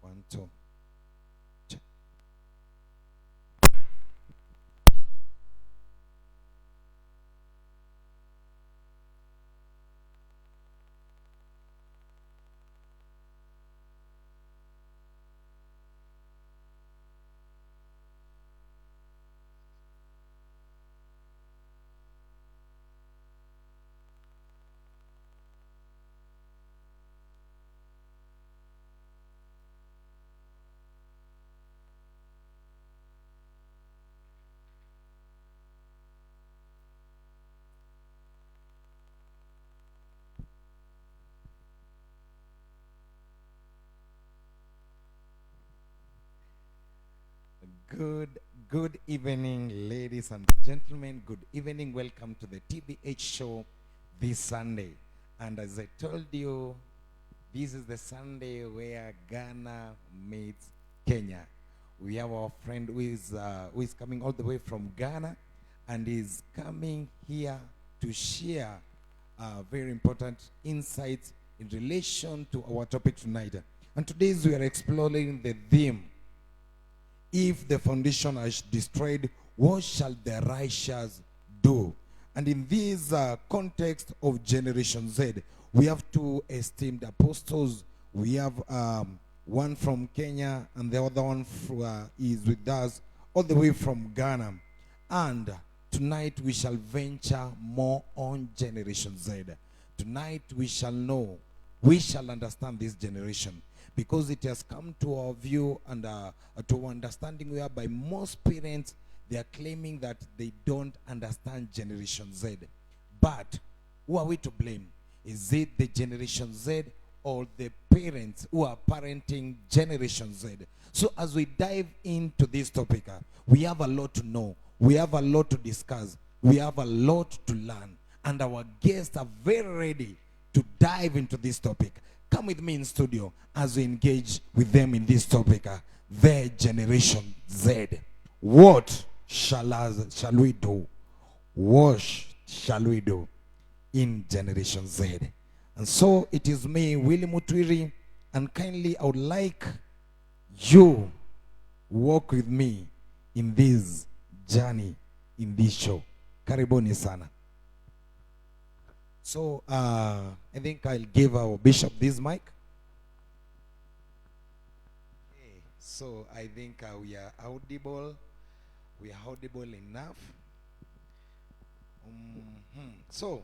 One, two. Check. Good, good evening, ladies and gentlemen. Good evening. Welcome to the TBH show this Sunday. And as I told you, this is the Sunday where Ghana meets Kenya. We have our friend who is coming all the way from Ghana and is coming here to share very important insights in relation to our topic tonight. And today we are exploring the theme, if the foundation is destroyed, what shall the righteous do? And in this context of Generation Z, we have two esteemed apostles. We have one from Kenya, and the other one is with us all the way from Ghana. And tonight we shall venture more on Generation Z. Tonight we shall know, we shall understand this generation, because it has come to our view and to our understanding whereby most parents, they are claiming that they don't understand Generation Z. But who are we to blame? Is it the Generation Z or the parents who are parenting Generation Z? So as we dive into this topic, we have a lot to know. We have a lot to discuss. We have a lot to learn. And our guests are very ready to dive into this topic. Come with me in studio as we engage with them in this topic, the Generation Z. What shall we do? What shall we do in Generation Z? And so it is me, Willie Mutwiri, and kindly I would like you walk with me in this journey, in this show. Karibuni sana. So I think I'll give our bishop this mic. Okay. So I think we are audible. We are audible enough. So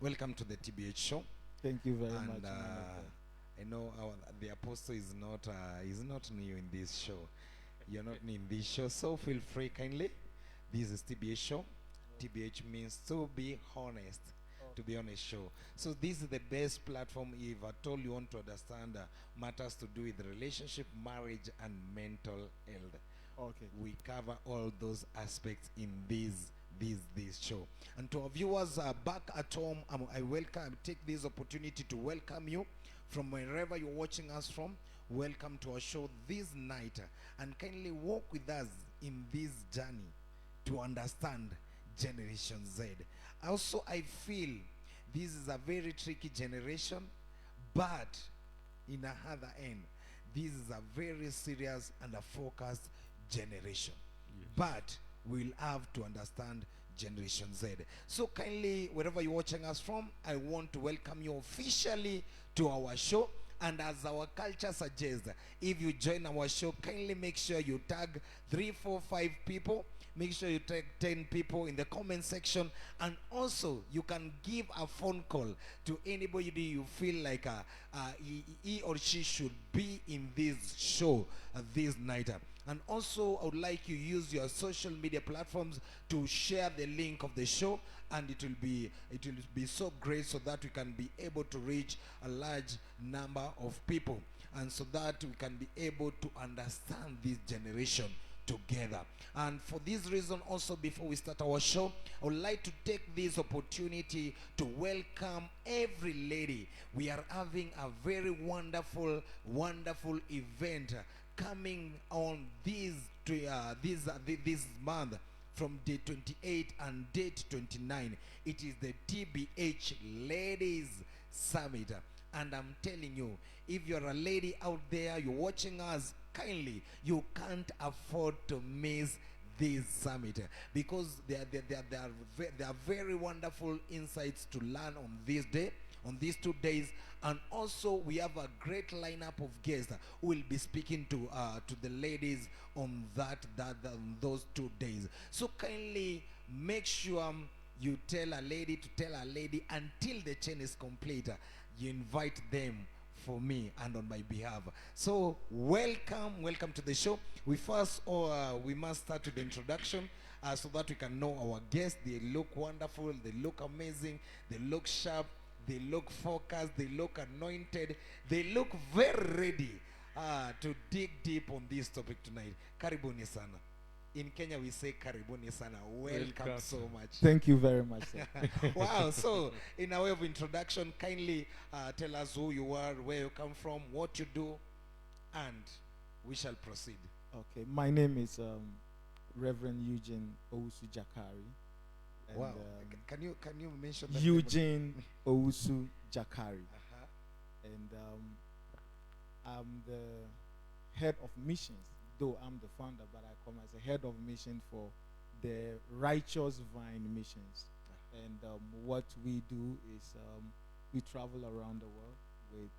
welcome to the TBH show. Thank you very And much. I know the apostle is not new in this show. You're not new in this show, so feel free kindly. This is TBH show. TBH means to be honest. To be honest show. So this is the best platform if at all you want to understand matters to do with relationship, marriage, and mental health. Okay. We cover all those aspects in this show. And to our viewers back at home, I take this opportunity to welcome you from wherever you're watching us from. Welcome to our show this night, and kindly walk with us in this journey to understand Generation Z. Also, I feel this is a very tricky generation, but in the other end, this is a very serious and a focused generation. Yes. But we'll have to understand Generation Z. So kindly, wherever you're watching us from, I want to welcome you officially to our show. And as our culture suggests, if you join our show, kindly make sure you tag 3, 4, 5 people. Make sure you tag 10 people in the comment section. And also, you can give a phone call to anybody you feel like he or she should be in this show this night. And also, I would like you to use your social media platforms to share the link of the show, and it will be so great, so that we can be able to reach a large number of people, and so that we can be able to understand this generation together. And for this reason also, before we start our show, I would like to take this opportunity to welcome every lady. We are having a very wonderful event coming on this month, from day 28 and date 29. It is the TBH Ladies Summit. And I'm telling you, if you're a lady out there, you're watching us, kindly, you can't afford to miss this summit, because there are very wonderful insights to learn on this day, on these 2 days. And also we have a great lineup of guests who will be speaking to the ladies on on those 2 days. So kindly make sure you tell a lady to tell a lady until the chain is complete. You invite them for me and on my behalf. So welcome to the show. We must start with the introduction, so that we can know our guests. They look wonderful, they look amazing, they look sharp, they look focused, they look anointed, they look very ready to dig deep on this topic tonight. Karibuni sana. In Kenya we say karibuni sana. Welcome so much. Thank you very much, sir. Wow. So in a way of introduction, kindly tell us who you are, where you come from, what you do, and we shall proceed. Okay, my name is Reverend Eugene Owusu Jakari. And, Wow. Can you mention that? Eugene Owusu Jakari. And I'm the head of missions, though I'm the founder, but I come as a head of mission for the Righteous Vine Missions. And what we do is we travel around the world with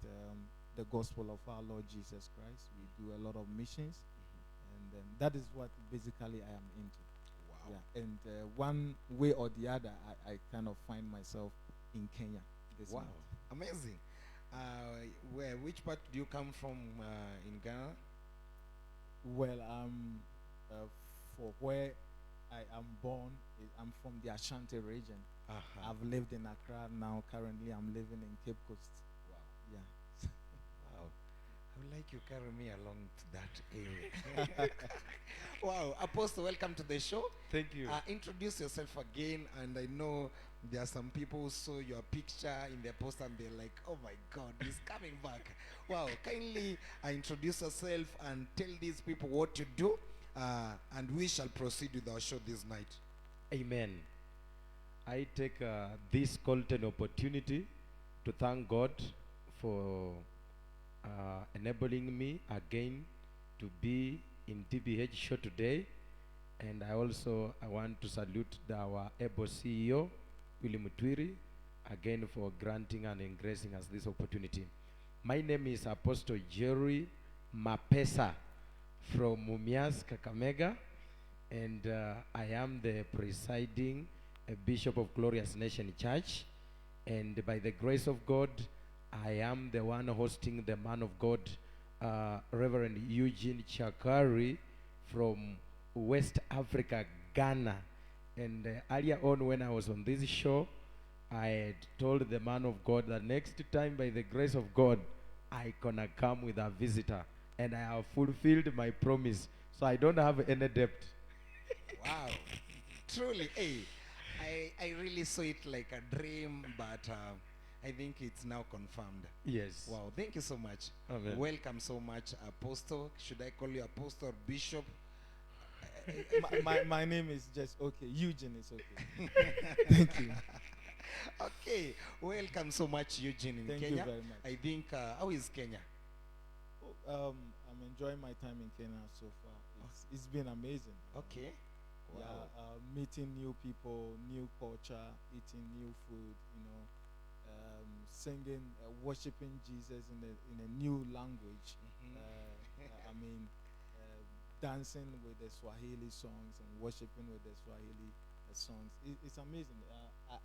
the gospel of our Lord Jesus Christ. We do a lot of missions, and that is what basically I am into. Wow. Yeah, and one way or the other, I kind of find myself in Kenya this Wow. month. Amazing. Which part do you come from in Ghana? Well, for where I am born, I'm from the Ashanti region. I've lived in Accra now. Currently, I'm living in Cape Coast. Wow. Yeah. Wow. I would like you carry me along to that area. Wow. Apostle, welcome to the show. Thank you. Introduce yourself again. And I know there are some people who saw your picture in their post and they're like, oh my God, he's coming back. Wow. Kindly introduce yourself and tell these people what you do. And we shall proceed with our show this night. Amen. I take this golden opportunity to thank God for enabling me again to be in TBH show today. And I want to salute our able CEO, William Mutwiri, again for granting and engracing us this opportunity. My name is Apostle Jerry Mapesa from Mumias, Kakamega, and I am the presiding Bishop of Glorious Nation Church. And by the grace of God, I am the one hosting the man of God, Reverend Eugene Chakari from West Africa, Ghana. And earlier on when I was on this show, I had told the man of God that next time, by the grace of God, I gonna come with a visitor. And I have fulfilled my promise. So I don't have any debt. Wow. Truly, hey, I really saw it like a dream, but I think it's now confirmed. Yes. Wow, thank you so much. Amen. Welcome so much, Apostle. Should I call you Apostle or Bishop? my name is just okay. Eugene is okay. Thank you. Okay, welcome so much, Eugene, in Thank Kenya. you very much. I think, how is Kenya? I'm enjoying my time in Kenya so far. It's been amazing. Okay. Wow. Yeah, meeting new people, new culture, eating new food, singing, worshiping Jesus in a new language. I mean, dancing with the Swahili songs and worshiping with the Swahili songs. It's amazing.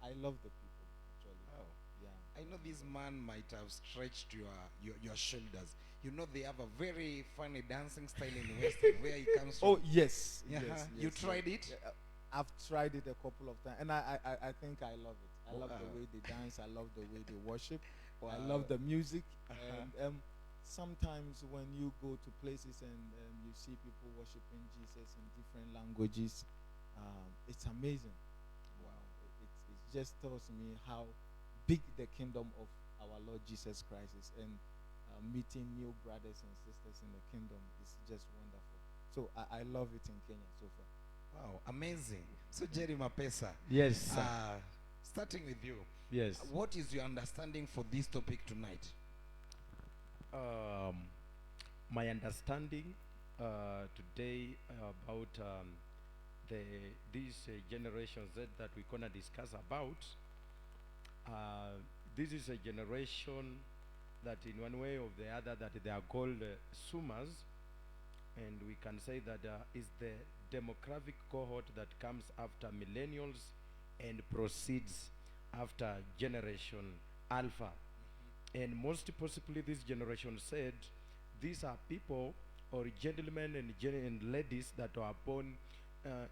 I love the people, actually. Wow. Yeah. I know this man might have stretched your shoulders. You know they have a very funny dancing style in Western where he comes from. Oh yes, Yeah. yes, You yes, tried yes. it? Yeah, I've tried it a couple of times, and I think I love it. I love the Wow. way they dance. I love the way they worship. I Wow. love the music. Uh-huh. And sometimes when you go to places and you see people worshiping Jesus in different languages, it's amazing. Wow. It just tells me how big the kingdom of our Lord Jesus Christ is, and meeting new brothers and sisters in the kingdom is just wonderful. So I love it in Kenya so far. Wow, amazing. So Jerry Mapesa, Yes, sir. starting with you, Yes. What is your understanding for this topic tonight? Um, my understanding today about the this generation Z that we're gonna discuss about. This is a generation that, in one way or the other, that they are called Summers, and we can say that is the demographic cohort that comes after millennials and proceeds after generation Alpha. And most possibly, this generation said these are people or gentlemen and, and ladies that were born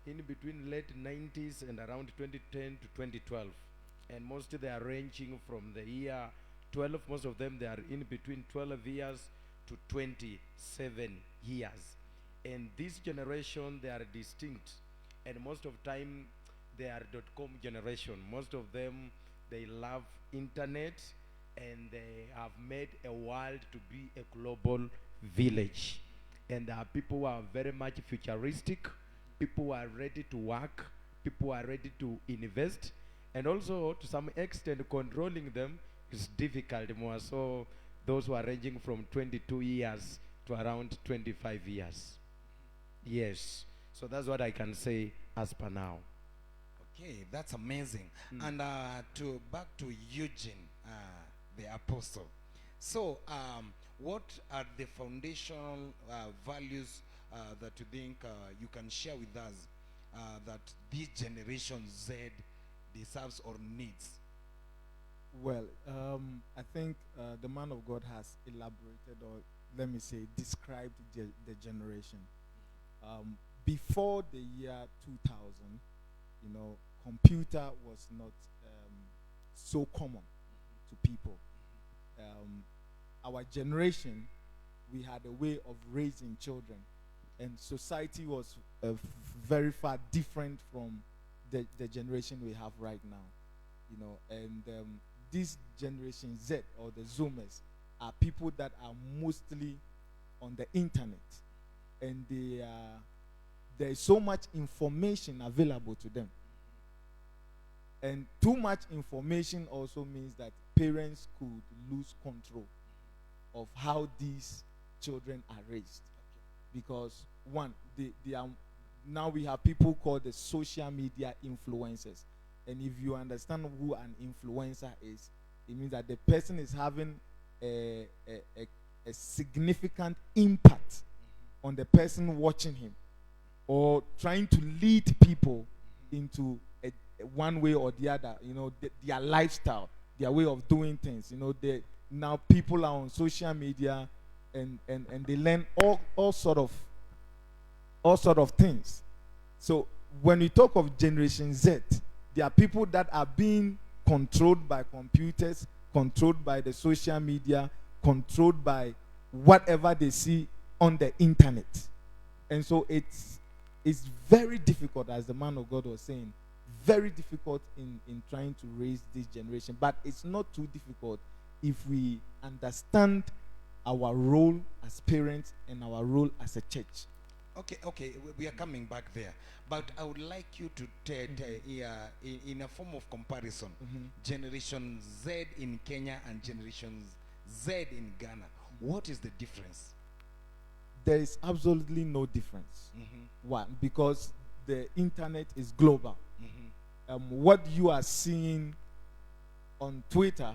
in between late 90s and around 2010 to 2012. And mostly they are ranging from the year 12, most of them they are in between 12 years to 27 years. And this generation, they are distinct, and most of time they are .com generation. Most of them, they love internet, and they have made a world to be a global village. And there are people who are very much futuristic, people who are ready to work, people who are ready to invest, and also to some extent controlling them is difficult more. So those who are ranging from 22 years to around 25 years. Yes. So that's what I can say as per now. Okay, that's amazing. And to back to Eugene, the apostle. So, what are the foundational values that you think you can share with us that this generation Z deserves or needs? Well, I think the man of God has elaborated, or let me say, described the generation. Before the year 2000, computer was not so common to people. Our generation, we had a way of raising children, and society was very far different from the generation we have right now. And this generation Z, or the Zoomers, are people that are mostly on the internet, and there is so much information available to them. And too much information also means that parents could lose control of how these children are raised. Because one, they are, now we have people called the social media influencers. And if you understand who an influencer is, it means that the person is having a significant impact on the person watching him, or trying to lead people into one way or the other, their lifestyle, their way of doing things. Now people are on social media, and they learn all sort of things. So when we talk of Generation Z, there are people that are being controlled by computers, controlled by the social media, controlled by whatever they see on the internet. And so it's very difficult, as the man of God was saying, very difficult in trying to raise this generation. But it's not too difficult if we understand our role as parents and our role as a church. Okay, we are coming back there. But I would like you to in a form of comparison, Generation Z in Kenya and Generation Z in Ghana. What is the difference? There is absolutely no difference. Why? Because the internet is global. What you are seeing on Twitter,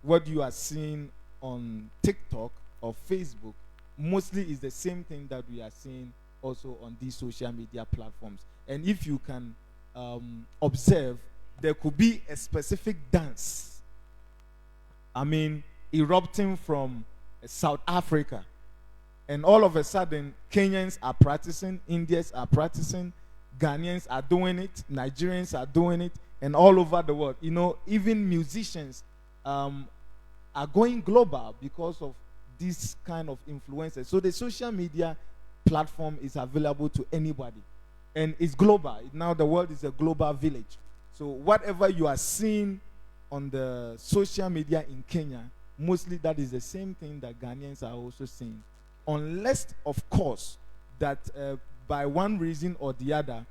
what you are seeing on TikTok or Facebook, mostly is the same thing that we are seeing also on these social media platforms. And if you can observe, there could be a specific dance, erupting from South Africa, and all of a sudden Kenyans are practicing, Indians are practicing, Ghanaians are doing it, Nigerians are doing it, and all over the world. Even musicians are going global because of this kind of influences. So the social media platform is available to anybody, and it's global. Now the world is a global village. So whatever you are seeing on the social media in Kenya, mostly that is the same thing that Ghanaians are also seeing. Unless, of course, that by one reason or the other,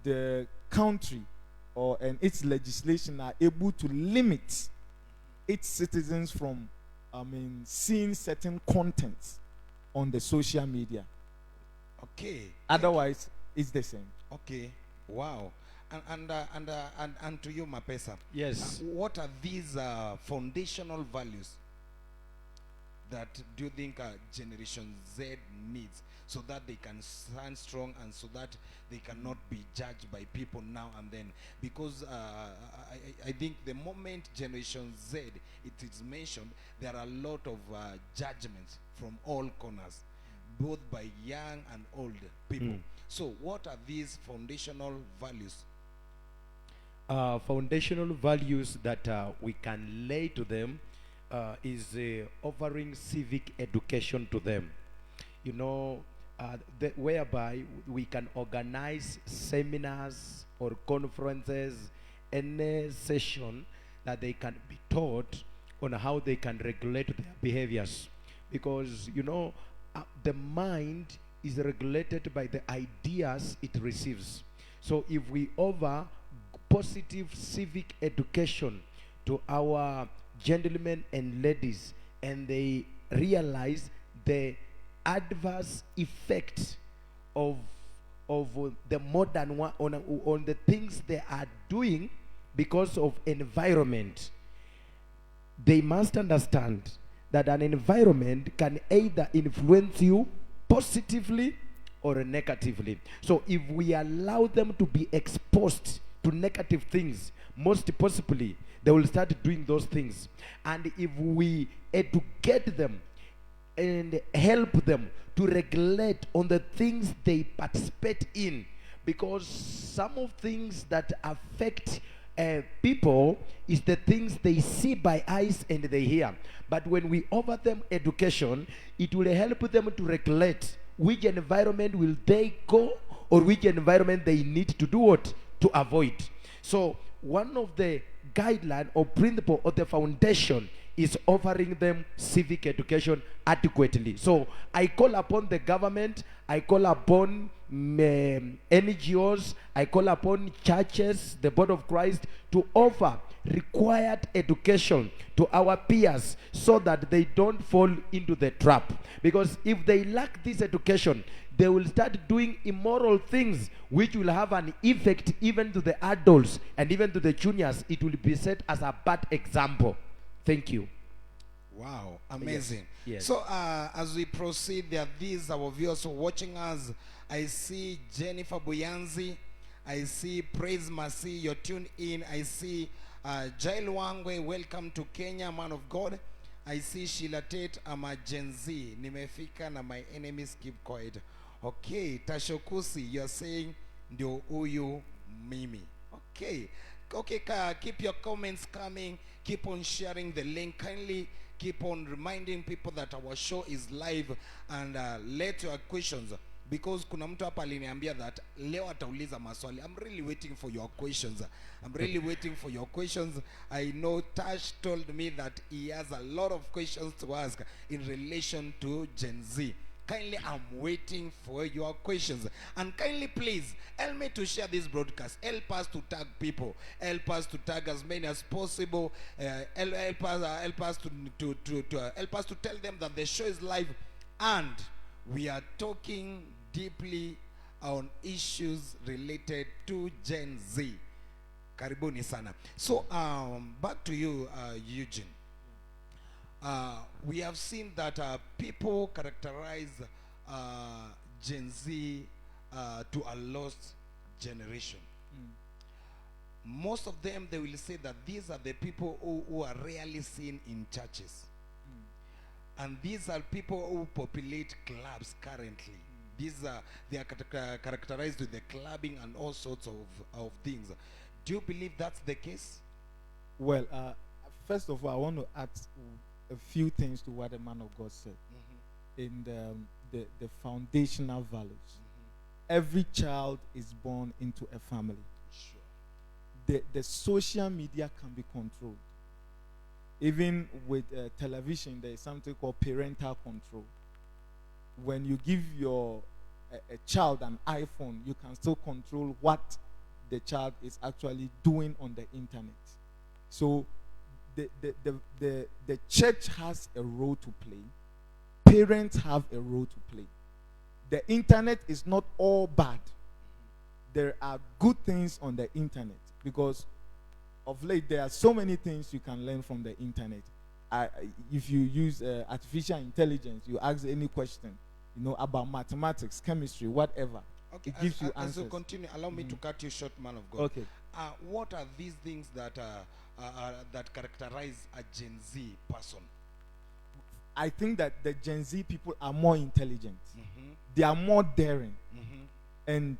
the country and its legislation are able to limit its citizens from, seeing certain contents on the social media. Okay. Otherwise, it's the same. Okay. Wow. And to you, Mapesa. Yes. What are these foundational values that do you think Generation Z needs so that they can stand strong and so that they cannot be judged by people now and then? Because I think the moment Generation Z it is mentioned, there are a lot of judgments from all corners, both by young and old people. So what are these foundational values? Foundational values that we can lay to them is offering civic education to them. You know, whereby we can organize seminars or conferences, any session that they can be taught on how they can regulate their behaviors. Because, you know, the mind is regulated by the ideas it receives. So if we offer positive civic education to our gentlemen and ladies, and they realize the adverse effect of the modern one on the things they are doing because of environment, they must understand that an environment can either influence you positively or negatively. So if we allow them to be exposed to negative things, most possibly they will start doing those things. And if we educate them and help them to regulate on the things they participate in, because some of things that affect people is the things they see by eyes and they hear. But when we offer them education, it will help them to regulate which environment will they go or which environment they need to do what to avoid. So one of the guideline or principle or the foundation is offering them civic education adequately. So I call upon the government, I call upon NGOs, I call upon churches, the Body of Christ, to offer required education to our peers so that they don't fall into the trap. Because if they lack this education, they will start doing immoral things which will have an effect even to the adults and even to the juniors. It will be set as a bad example. Thank you. Wow, amazing. Yes. So as we proceed, there are these our viewers who are watching us. I see Jennifer Buyanzi. I see Praise Mercy. You're tuned in. I see Jail Wangwe. Welcome to Kenya, man of God. I see Sheila Tate. I'm a Gen Z. Nimefika na my enemies keep quiet. Okay, Tashokusi, you're saying ndio uyu mimi. Okay. Okay, keep your comments coming. Keep on sharing the link. Kindly keep on reminding people that our show is live, and let your questions, because kuna mtu hapa aliniambia that leo atauliza maswali. I'm really waiting for your questions. I'm really waiting for your questions. I know Tash told me that he has a lot of questions to ask in relation to Gen Z. Kindly, I'm waiting for your questions. And kindly, please, help me to share this broadcast. Help us to tag people. Help us to tag as many as possible. Help us to tell them that the show is live. And we are talking deeply on issues related to Gen Z. Karibuni sana. So, back to you, Eugene. We have seen that people characterize Gen Z to a lost generation. Most of them, they will say that these are the people who are rarely seen in churches. And these are people who populate clubs currently. They are characterized with the clubbing and all sorts of things. Do you believe that's the case? Well, first of all, I want to add a few things to what the man of God said in the foundational values. Every child is born into a family. Sure. The social media can be controlled. Even with television, there is something called parental control. When you give a child an iPhone, you can still control what the child is actually doing on the internet. So the church has a role to play. Parents have a role to play. The internet is not all bad. There are good things on the internet, because of late there are so many things you can learn from the internet. If you use artificial intelligence, you ask any question, about mathematics, chemistry, whatever. Okay, It gives you as answers. you continue, allow me to cut you short, man of God. Okay. What are these things that that characterize a Gen Z person? I think that the Gen Z people are more intelligent. Mm-hmm. They are more daring. Mm-hmm. And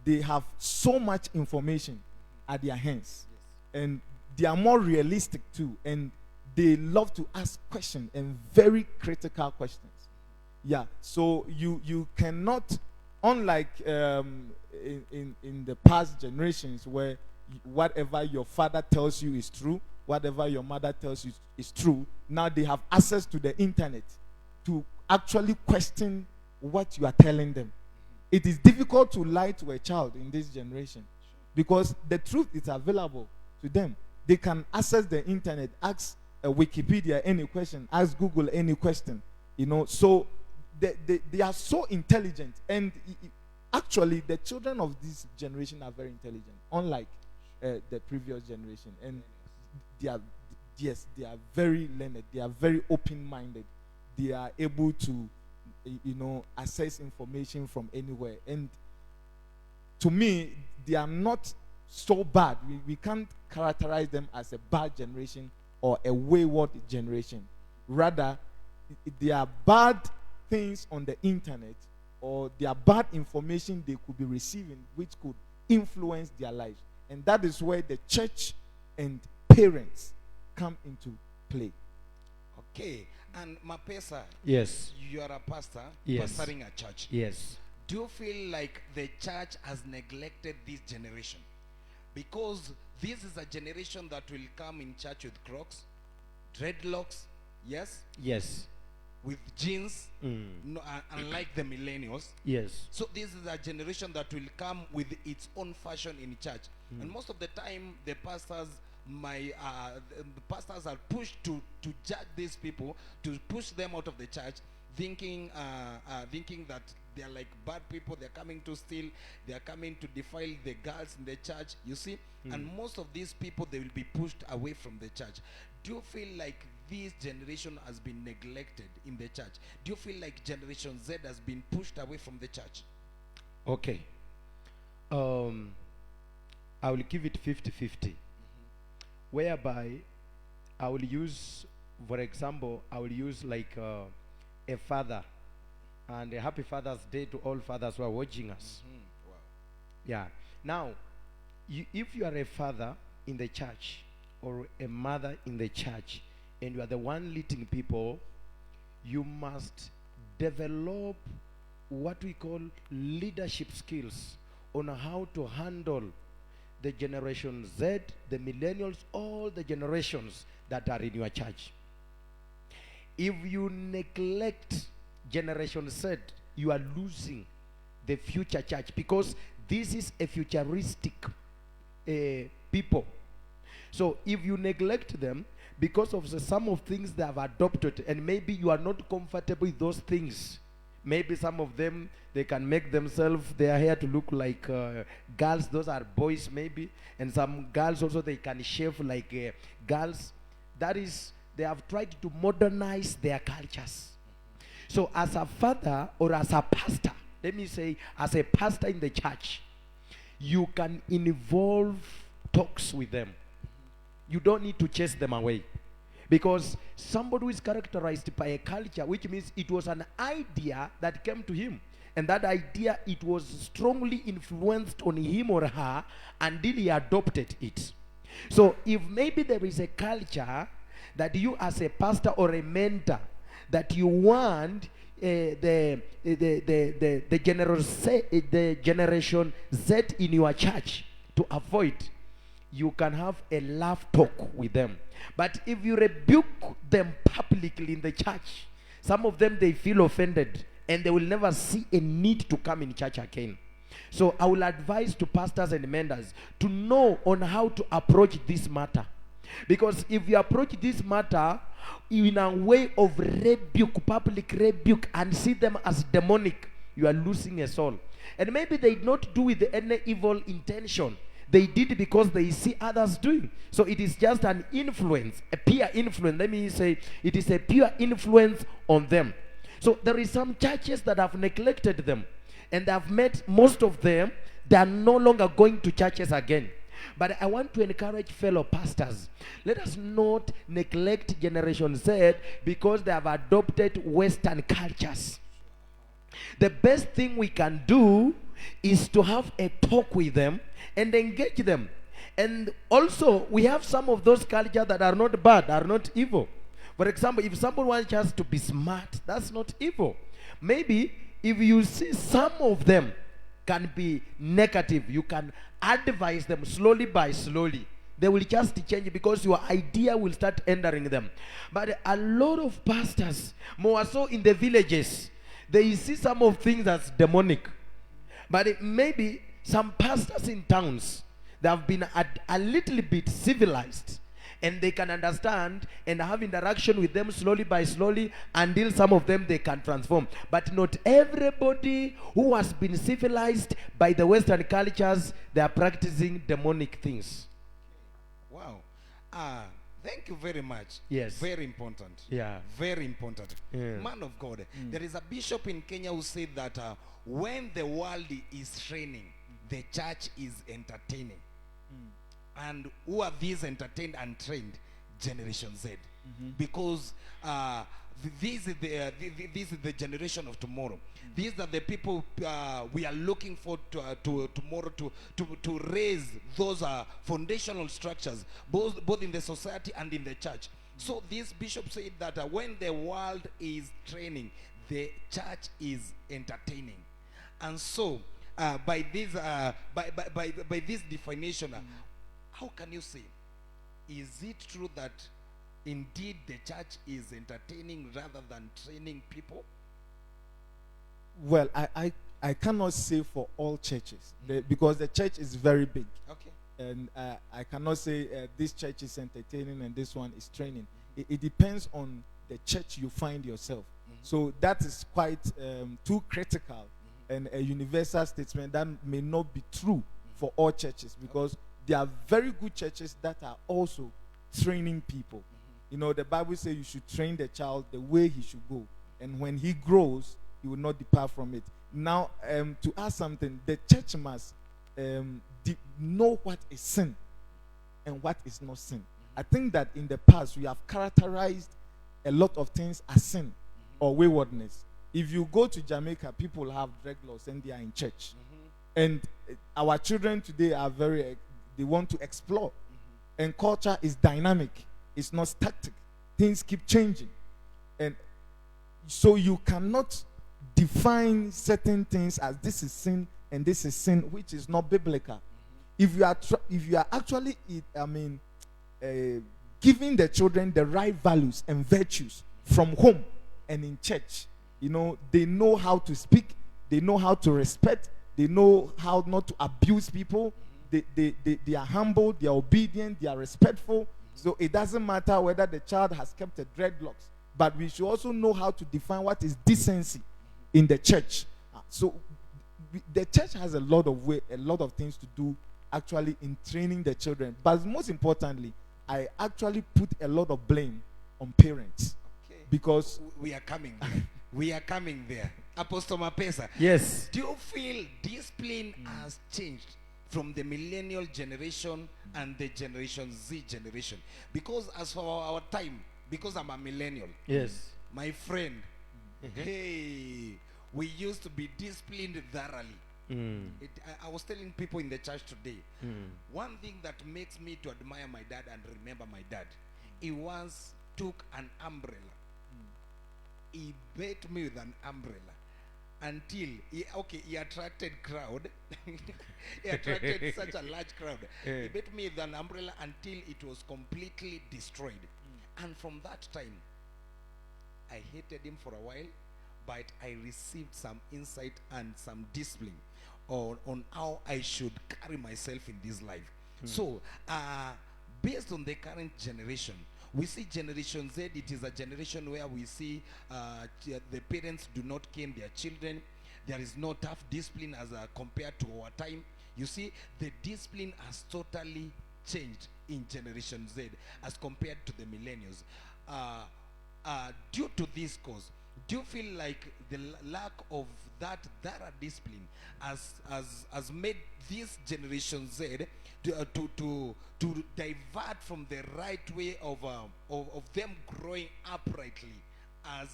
they have so much information at their hands. Yes. And they are more realistic too. And they love to ask questions, and very critical questions. Yeah. So you cannot, unlike in the past generations, where whatever your father tells you is true, whatever your mother tells you is true. Now they have access to the internet to actually question what you are telling them. It is difficult to lie to a child in this generation, because the truth is available to them. They can access the internet, ask Wikipedia any question, ask Google any question. So they are so intelligent, and actually the children of this generation are very intelligent, unlike the previous generation. And they are very learned. They are very open-minded. They are able to access information from anywhere. And to me, they are not so bad. We can't characterize them as a bad generation or a wayward generation. Rather, there are bad things on the internet, or there are bad information they could be receiving which could influence their lives. And that is where the church and parents come into play. Okay. And Mapesa, Yes. you are a pastor, Yes. pastoring a church. Yes. Do you feel like the church has neglected this generation? Because this is a generation that will come in church with crocs, dreadlocks, yes, Yes. with jeans, Mm. unlike the millennials. Yes. So this is a generation that will come with its own fashion in church. And most of the time, the pastors are pushed to judge these people, to push them out of the church, thinking that they are like bad people. They're coming to steal. They are coming to defile the girls in the church. You see, and most of these people, they will be pushed away from the church. Do you feel like this generation has been neglected in the church? Do you feel like Generation Z has been pushed away from the church? Okay. I will give it 50-50. Whereby I will use, for example, I will use like a father, and a happy Father's Day to all fathers who are watching us. Wow. Yeah. Now, if you are a father in the church or a mother in the church, and you are the one leading people, you must develop what we call leadership skills on how to handle the Generation Z, the millennials, all the generations that are in your church. If you neglect Generation Z, you are losing the future church, because this is a futuristic people. So if you neglect them because of some of things they have adopted, and maybe you are not comfortable with those things, maybe some of them, they can make themselves, their hair to look like girls. Those are boys maybe. And some girls also, they can shave like girls. That is, they have tried to modernize their cultures. So as a father or as a pastor, let me say, as a pastor in the church, you can involve talks with them. You don't need to chase them away. Because somebody who is characterized by a culture, which means it was an idea that came to him. And that idea, it was strongly influenced on him or her until he adopted it. So if maybe there is a culture that you as a pastor or a mentor, that you want the Generation Z in your church to avoid, you can have a laugh talk with them. But if you rebuke them publicly in the church, some of them, they feel offended, and they will never see a need to come in church again. So I will advise to pastors and mentors to know on how to approach this matter. Because if you approach this matter in a way of rebuke, public rebuke, and see them as demonic, you are losing a soul. And maybe they did not do with any evil intention. They did because they see others doing. So it is just an influence, a peer influence. Let me say, it is a pure influence on them. So there is some churches that have neglected them. And I've met most of them, they are no longer going to churches again. But I want to encourage fellow pastors. Let us not neglect Generation Z because they have adopted Western cultures. The best thing we can do is to have a talk with them and engage them. And also, we have some of those cultures that are not bad, are not evil. For example, if someone wants us to be smart, that's not evil. Maybe if you see some of them can be negative, you can advise them slowly by slowly. They will just change because your idea will start entering them. But a lot of pastors, more so in the villages, they see some of things as demonic. But maybe some pastors in towns, they have been a little bit civilized, and they can understand and have interaction with them slowly by slowly until some of them they can transform. But not everybody who has been civilized by the Western cultures, they are practicing demonic things. Wow. Thank you very much. Yes. Very important. Yeah. Very important. Yeah. Man of God. There is a bishop in Kenya who said that when the world is training, the church is entertaining. And who are these entertained and trained? Generation Z. Because this is the generation of tomorrow. These are the people we are looking for to tomorrow to raise those foundational structures, both in the society and in the church. So this bishop said that when the world is training, the church is entertaining. And so by this definition, how can you say, is it true that indeed the church is entertaining rather than training people? Well, I cannot say for all churches because the church is very big. Okay. And I cannot say this church is entertaining and this one is training. It depends on the church you find yourself. So that is quite too critical and a universal statement that may not be true for all churches, because there are very good churches that are also training people. You know, the Bible says you should train the child the way he should go, and when he grows, he will not depart from it. Now, to add something, the church must know what is sin and what is not sin. I think that in the past we have characterized a lot of things as sin or waywardness. If you go to Jamaica, people have dreadlocks and they are in church. And our children today are they want to explore. And culture is dynamic. It's not static. Things keep changing. And so you cannot define certain things as this is sin and this is sin, which is not biblical. If you are actually giving the children the right values and virtues from home and in church, you know, they know how to speak, they know how to respect, they know how not to abuse people. They are humble, they are obedient, they are respectful. So it doesn't matter whether the child has kept the dreadlocks, but we should also know how to define what is decency in the church. So the church has a lot of things to do actually in training the children. But most importantly, I actually put a lot of blame on parents. Okay. Because we are coming there. We are coming there. Apostle Mapesa. Yes. Do you feel discipline has changed from the millennial generation and the Generation Z generation? Because as for our time, because I'm a millennial, Yes. my friend, hey, we used to be disciplined thoroughly. I was telling people in the church today, one thing that makes me to admire my dad and remember my dad, he once took an umbrella. He beat me with an umbrella until he attracted crowd. He attracted such a large crowd. He beat me with an umbrella until it was completely destroyed. And from that time, I hated him for a while, but I received some insight and some discipline on how I should carry myself in this life. So, based on the current generation, we see Generation Z. It is a generation where we see the parents do not cane their children. There is no tough discipline as compared to our time. You see, the discipline has totally changed in Generation Z as compared to the millennials. Due to this cause, do you feel like the lack of that thorough discipline has made this Generation Z to divert from the right way of them growing uprightly as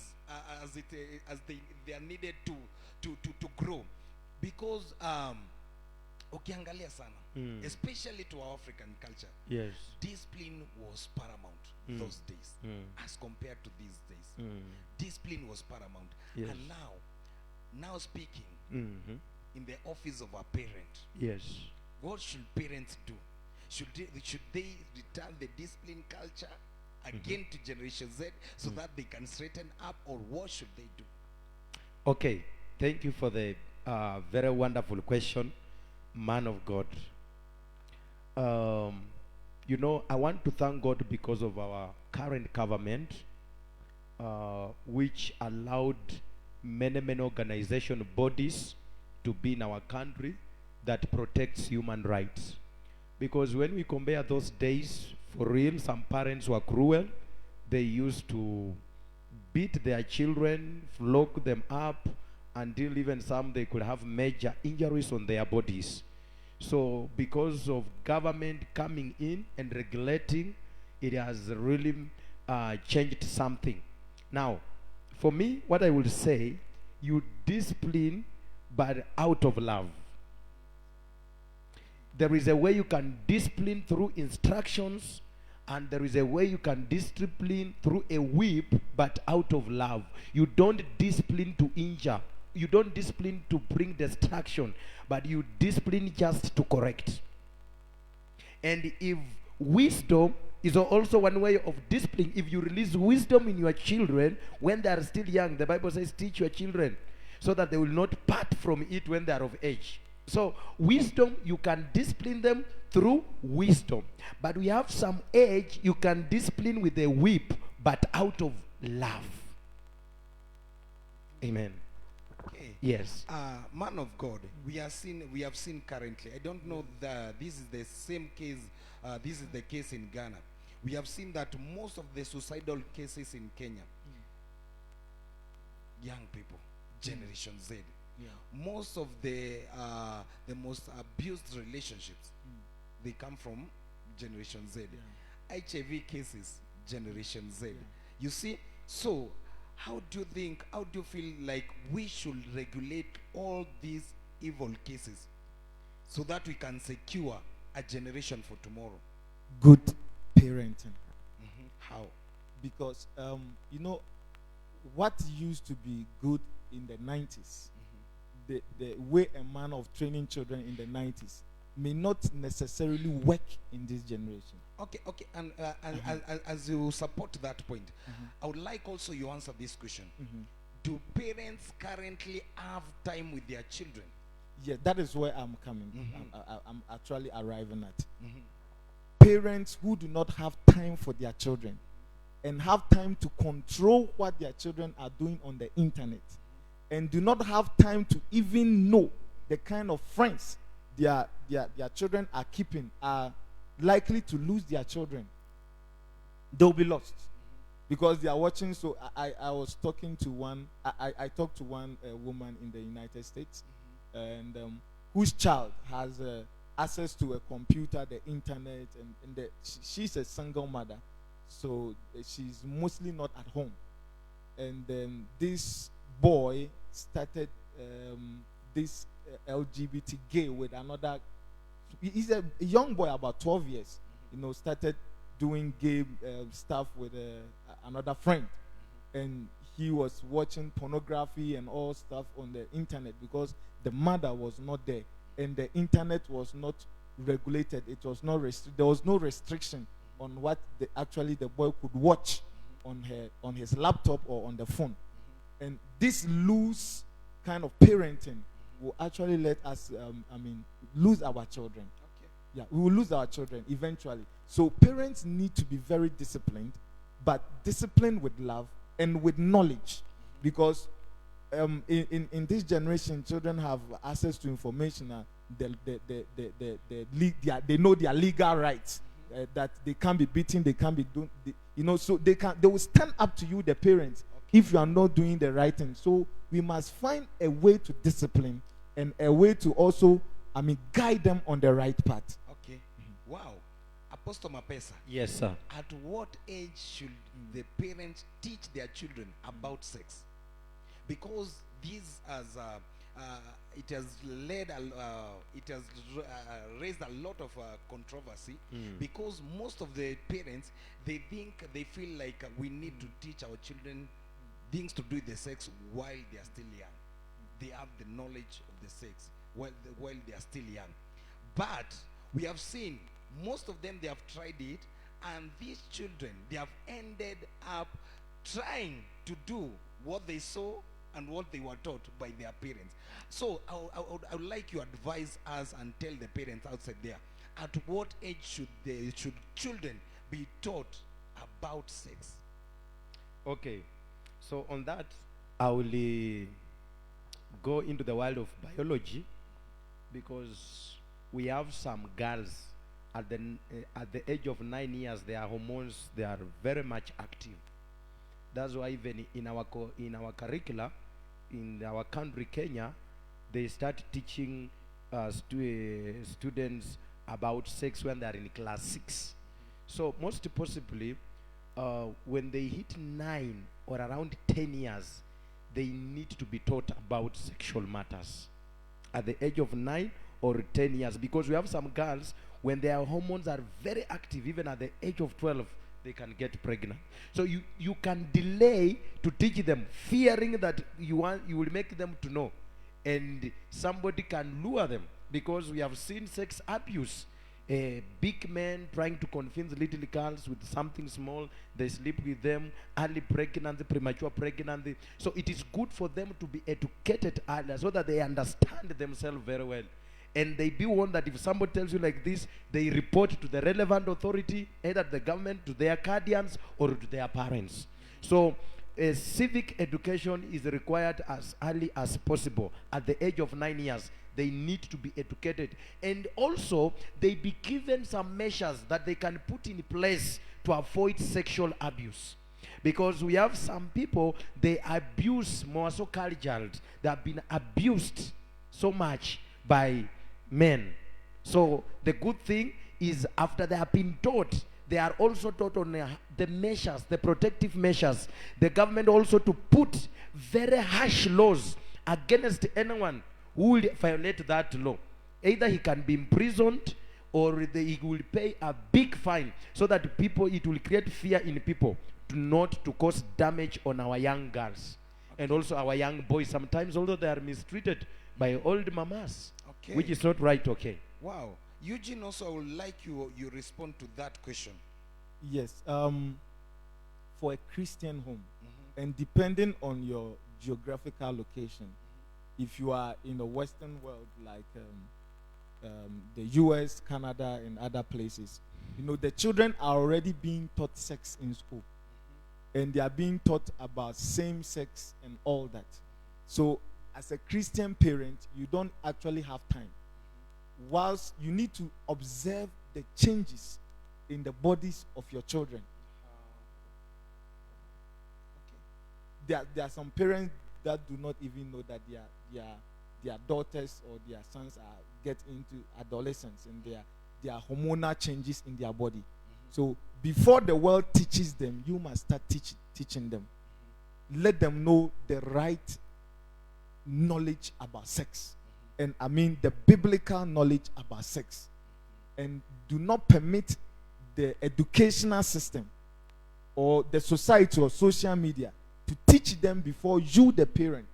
they are needed to grow? Because ukiangalia sana, especially to our African culture, Yes. discipline was paramount those days as compared to these days. Discipline was paramount. Yes. And now speaking Mm-hmm. in the office of a parent, Yes. what should parents do? Should they return the discipline culture again to Generation Z so that they can straighten up, or what should they do? Okay. Thank you for the very wonderful question, man of God. You know, I want to thank God because of our current government, which allowed many organization bodies to be in our country that protects human rights. Because when we compare those days, for real, some parents were cruel. They used to beat their children, flog them up, until even some they could have major injuries on their bodies. So because of government coming in and regulating, it has really changed something. Now, for me, what I will say, you discipline, but out of love. There is a way you can discipline through instructions, and there is a way you can discipline through a whip, but out of love. You don't discipline to injure. You don't discipline to bring destruction, but you discipline just to correct. And if wisdom is also one way of discipline, if you release wisdom in your children when they are still young, the Bible says, teach your children so that they will not part from it when they are of age. So wisdom, you can discipline them through wisdom. But we have some age, you can discipline with a whip, but out of love. Amen. Okay. Yes. Man of God, we have seen currently. I don't know that this is the same case. This is the case in Ghana. We have seen that most of the suicidal cases in Kenya, young people, Generation Z. Yeah. Most of the most abused relationships, they come from Generation Z. Yeah. HIV cases, Generation Z. Yeah. You see, so how do you feel like we should regulate all these evil cases so that we can secure a generation for tomorrow? Good parenting. How? Because you know what used to be good in the 90s, the way a man of training children in the 90s may not necessarily work in this generation. Okay, and as you support that point, I would like also you answer this question. Do parents currently have time with their children? Yeah, that is where I'm coming. I'm actually arriving at. Parents who do not have time for their children and have time to control what their children are doing on the internet, and do not have time to even know the kind of friends their children are keeping, are likely to lose their children. They'll be lost because they are watching. So I was talking to one, I talked to one woman in the United States, and whose child has access to a computer, the internet, and she's a single mother, so she's mostly not at home. And this boy started this LGBT gay with another. He's a young boy, about 12 years. You know, started doing gay stuff with another friend, and he was watching pornography and all stuff on the internet because the mother was not there, and the internet was not regulated. It was not there was no restriction on what actually the boy could watch on his laptop or on the phone. And this loose kind of parenting will actually let us, lose our children. Okay. Yeah, we will lose our children eventually. So parents need to be very disciplined, but disciplined with love and with knowledge, because in this generation, children have access to information. They know their legal rights, that they can't be beaten, they can't be doing, so they will stand up to you, the parents, if you are not doing the right thing. So we must find a way to discipline and a way to also, guide them on the right path. Okay. Wow. Apostle Mapesa, Yes, sir. at what age should the parents teach their children about sex? Because this has it has raised a lot of controversy, because most of the parents, they feel like we need to teach our children things to do with the sex while they are still young. They have the knowledge of the sex while they are still young. But we have seen most of them, they have tried it, and these children, they have ended up trying to do what they saw and what they were taught by their parents. So I would like you to advise us and tell the parents outside there, at what age should children be taught about sex? Okay. So on that, I will go into the world of biology, because we have some girls at the age of 9 years, their hormones, they are very much active. That's why even in our curricula in our country, Kenya, they start teaching students about sex when they are in class 6. So most possibly, when they hit 9 or around 10 years, they need to be taught about sexual matters at the age of 9 or 10 years, because we have some girls, when their hormones are very active, even at the age of 12, they can get pregnant. So you can delay to teach them, fearing that you will make them to know, and somebody can lure them, because we have seen sex abuse. Big men trying to convince little girls with something small, they sleep with them, early pregnancy, premature pregnancy. So it is good for them to be educated earlier, so that they understand themselves very well. And they be warned that if somebody tells you like this, they report to the relevant authority, either the government, to their guardians, or to their parents. So civic education is required as early as possible. At the age of 9 years, they need to be educated. And also, they be given some measures that they can put in place to avoid sexual abuse. Because we have some people, they abuse more so cultured. They have been abused so much by men. So the good thing is, after they have been taught, they are also taught on the measures, the protective measures. The government also to put very harsh laws against anyone who will violate that law. Either he can be imprisoned, or he will pay a big fine, so that it will create fear in people not to cause damage on our young girls and also our young boys. Sometimes, although they are mistreated by old mamas, Okay. which is not right. Okay. Wow. Eugene, also, I would like you respond to that question. Yes. For a Christian home, and depending on your geographical location, if you are in the Western world, like the US, Canada, and other places, the children are already being taught sex in school, and they are being taught about same sex and all that. So as a Christian parent, you don't actually have time. Whilst you need to observe the changes in the bodies of your children. There are some parents that do not even know that their daughters or their sons are get into adolescence, and there are hormonal changes in their body. So before the world teaches them, you must start teaching them. Let them know the right knowledge about sex, and the biblical knowledge about sex. And do not permit the educational system or the society or social media to teach them before you, the parent,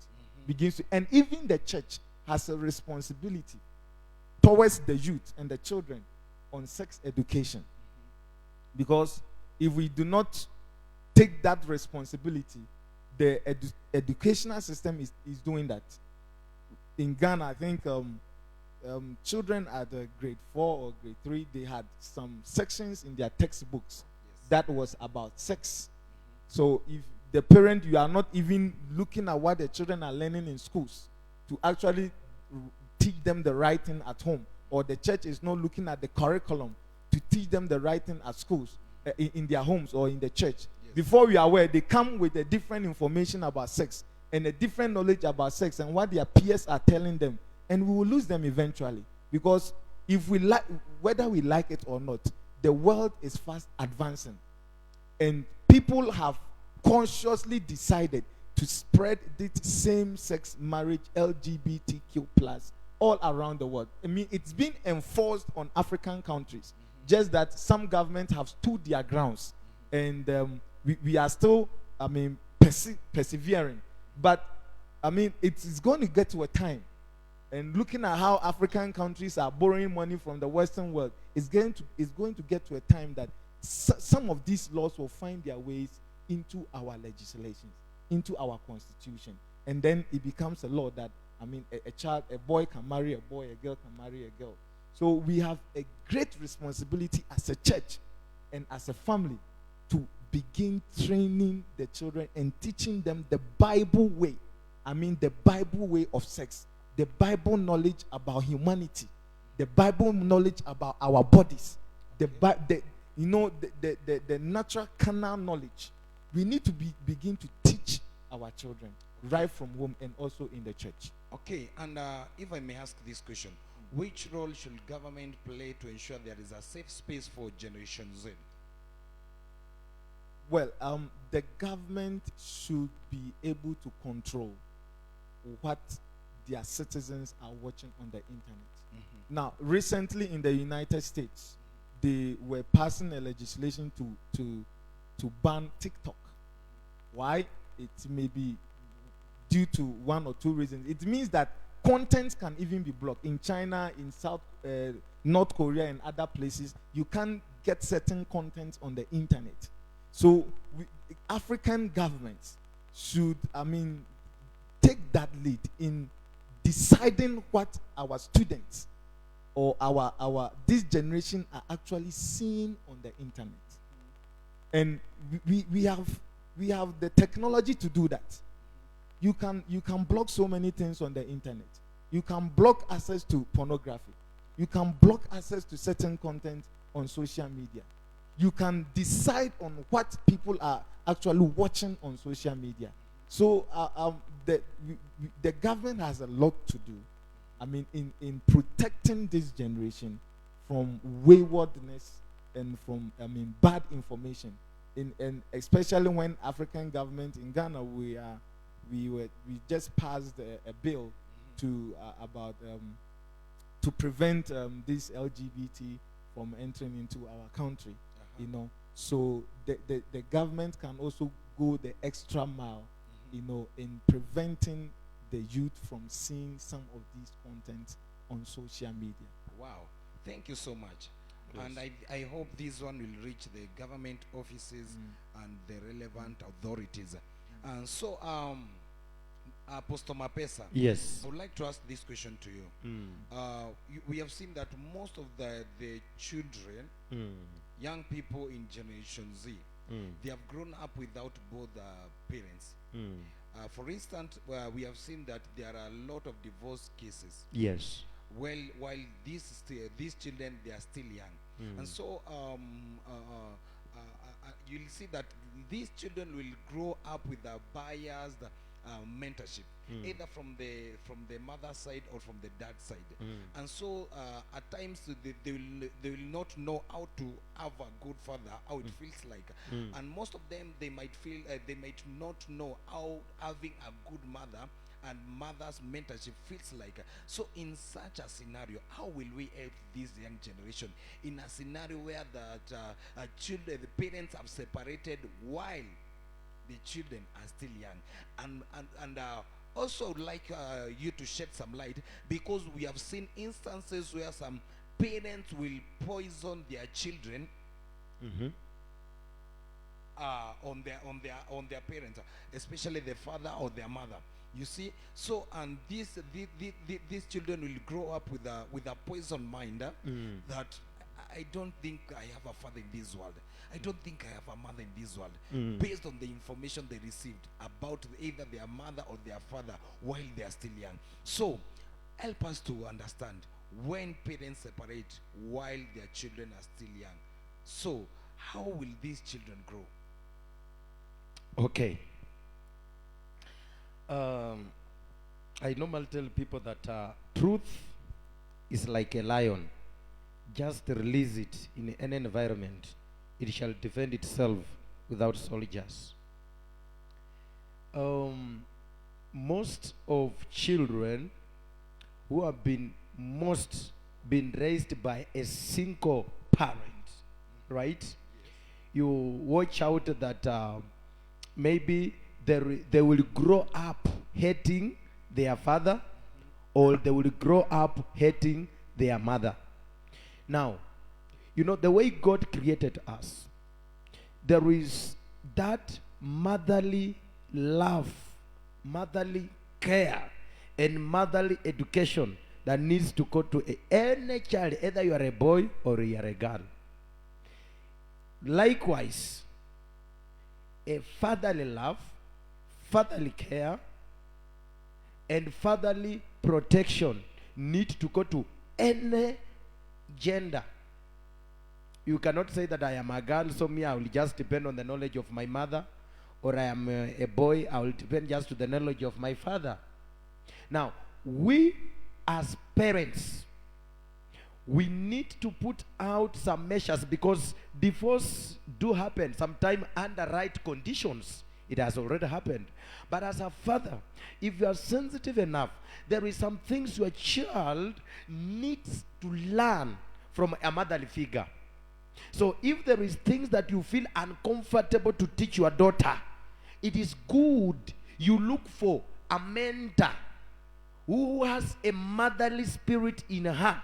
begins to. And even the church has a responsibility towards the youth and the children on sex education. Because if we do not take that responsibility, the educational system is doing that. In Ghana, I think children at grade 4 or grade 3, they had some sections in their textbooks that was about sex. So if the parent, you are not even looking at what the children are learning in schools to actually teach them the right thing at home, or the church is not looking at the curriculum to teach them the right thing at schools, in their homes or in the church. Before we are aware, they come with a different information about sex and a different knowledge about sex and what their peers are telling them, and we will lose them eventually, because if we like, whether we like it or not, the world is fast advancing, and people have consciously decided to spread this same-sex marriage, LGBTQ plus, all around the world. I mean, it's been enforced on African countries, just that some governments have stood their grounds, and we are still, I mean, persevering. But I mean, it's going to get to a time, and looking at how African countries are borrowing money from the Western world, it's going to get to a time that some of these laws will find their ways into our legislation, into our constitution, and then it becomes a law that, I mean, a boy can marry a boy, a girl can marry a girl. So we have a great responsibility as a church and as a family to begin training the children and teaching them the Bible way. I mean, the Bible way of sex, the Bible knowledge about humanity, the Bible knowledge about our bodies, the natural carnal knowledge. We need to begin to teach our children right from home and also in the church. Okay, and if I may ask this question, which role should government play to ensure there is a safe space for Generation Z? Well, the government should be able to control what their citizens are watching on the internet. Now, recently in the United States, they were passing a legislation to ban TikTok. Why? It may be due to one or two reasons. It means that content can even be blocked. In China, in North Korea, and other places, you can't get certain content on the internet. So African governments should, I mean, take that lead in deciding what our students or our this generation are actually seeing on the internet. And we have the technology to do that. You can block so many things on the internet. You can block access to pornography. You can block access to certain content on social media. You can decide on what people are actually watching on social media. So the government has a lot to do, I mean, in protecting this generation from waywardness and from, I mean, bad information. And especially when African government in Ghana, we just passed a bill to about to prevent this LGBT from entering into our country. You know, so the government can also go the extra mile, you know, in preventing the youth from seeing some of these content on social media. Wow, thank you so much. Yes. And I hope this one will reach the government offices and the relevant authorities. And so, Apostle Mapesa, Yes. I would like to ask this question to you. We have seen that most of the children, young people in Generation Z, they have grown up without both parents. For instance, we have seen that there are a lot of divorce cases. Yes. Well, while these children, they are still young, and so you'll see that these children will grow up with a biased mentorship, either from the mother side or from the dad side, and so at times they will not know how to have a good father, how it feels like, and most of them they might feel they might not know how having a good mother and mother's mentorship feels like. So in such a scenario, how will we help this young generation in a scenario where the parents have separated while the children are still young? And also would like you to shed some light, because we have seen instances where some parents will poison their children on their parents, especially the father or their mother. You see, so and these children will grow up with a poison mind, that I don't think I have a father in this world. I don't think I have a mother in this world, based on the information they received about either their mother or their father while they are still young. So help us to understand when parents separate while their children are still young. So how will these children grow? Okay. I normally tell people that truth is like a lion. Just release it in any environment, it shall defend itself without soldiers. Most of children who have been raised by a single parent, right? You watch out that maybe they will grow up hating their father, or they will grow up hating their mother. Now, you know, the way God created us, there is that motherly love, motherly care, and motherly education that needs to go to any child, either you are a boy or you are a girl. Likewise, a fatherly love, fatherly care, and fatherly protection need to go to any gender. You cannot say that I am a girl, so me I will just depend on the knowledge of my mother, or I am a boy, I will depend just to the knowledge of my father. Now, we as parents, we need to put out some measures, because divorce do happen sometime under right conditions. It has already happened. But as a father, if you are sensitive enough, there is some things your child needs to learn from a motherly figure. So if there is things that you feel uncomfortable to teach your daughter, it is good you look for a mentor who has a motherly spirit in her,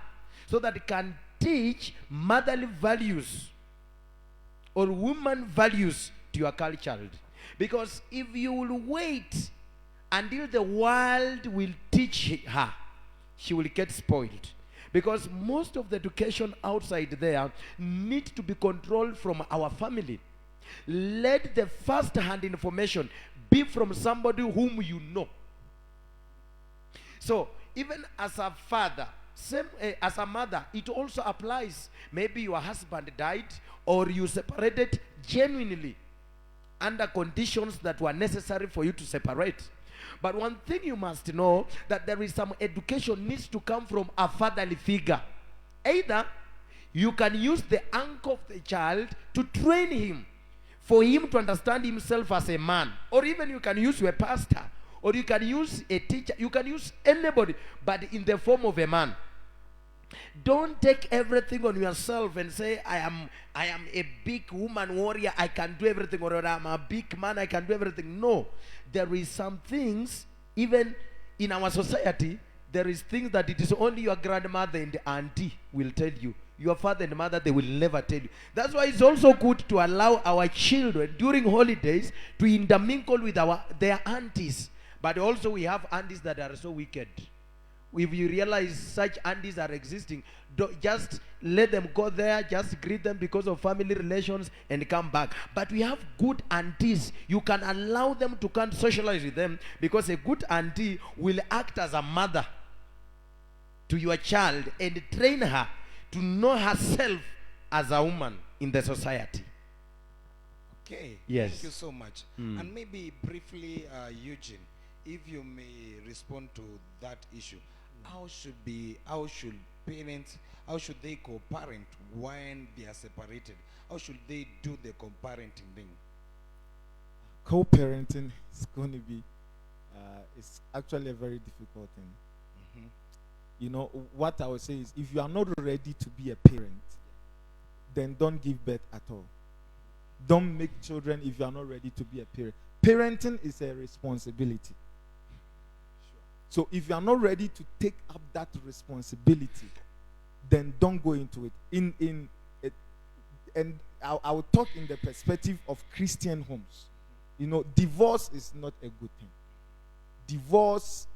so that it can teach motherly values or woman values to your child. Because if you will wait until the world will teach her, she will get spoiled. Because most of the education outside there needs to be controlled from our family. Let the first-hand information be from somebody whom you know. So even as a father, same as a mother, it also applies. Maybe your husband died, or you separated genuinely under conditions that were necessary for you to separate. But one thing you must know, that there is some education needs to come from a fatherly figure. Either you can use the uncle of the child to train him, for him to understand himself as a man, or even you can use your pastor, or you can use a teacher, you can use anybody, but in the form of a man. Don't take everything on yourself and say, I am a big woman warrior, I can do everything, or I'm a big man, I can do everything. No. There is some things, even in our society, there is things that it is only your grandmother and auntie will tell you. Your father and mother, they will never tell you. That's why it's also good to allow our children during holidays to intermingle with their aunties. But also we have aunties that are so wicked. If you realize such aunties are existing, just let them go there, just greet them because of family relations and come back. But we have good aunties. You can allow them to come socialize with them, because a good auntie will act as a mother to your child and train her to know herself as a woman in the society. Okay. Yes. Thank you so much. And maybe briefly, Eugene, if you may respond to that issue. How should parents, how should they co-parent when they are separated? How should they do the co-parenting thing? Co-parenting is going to be, it's actually a very difficult thing. You know, what I would say is, if you are not ready to be a parent, then don't give birth at all. Don't make children if you are not ready to be a parent. Parenting is a responsibility. So if you are not ready to take up that responsibility, then don't go into it. and I will talk in the perspective of Christian homes. You know, divorce is not a good thing. Divorce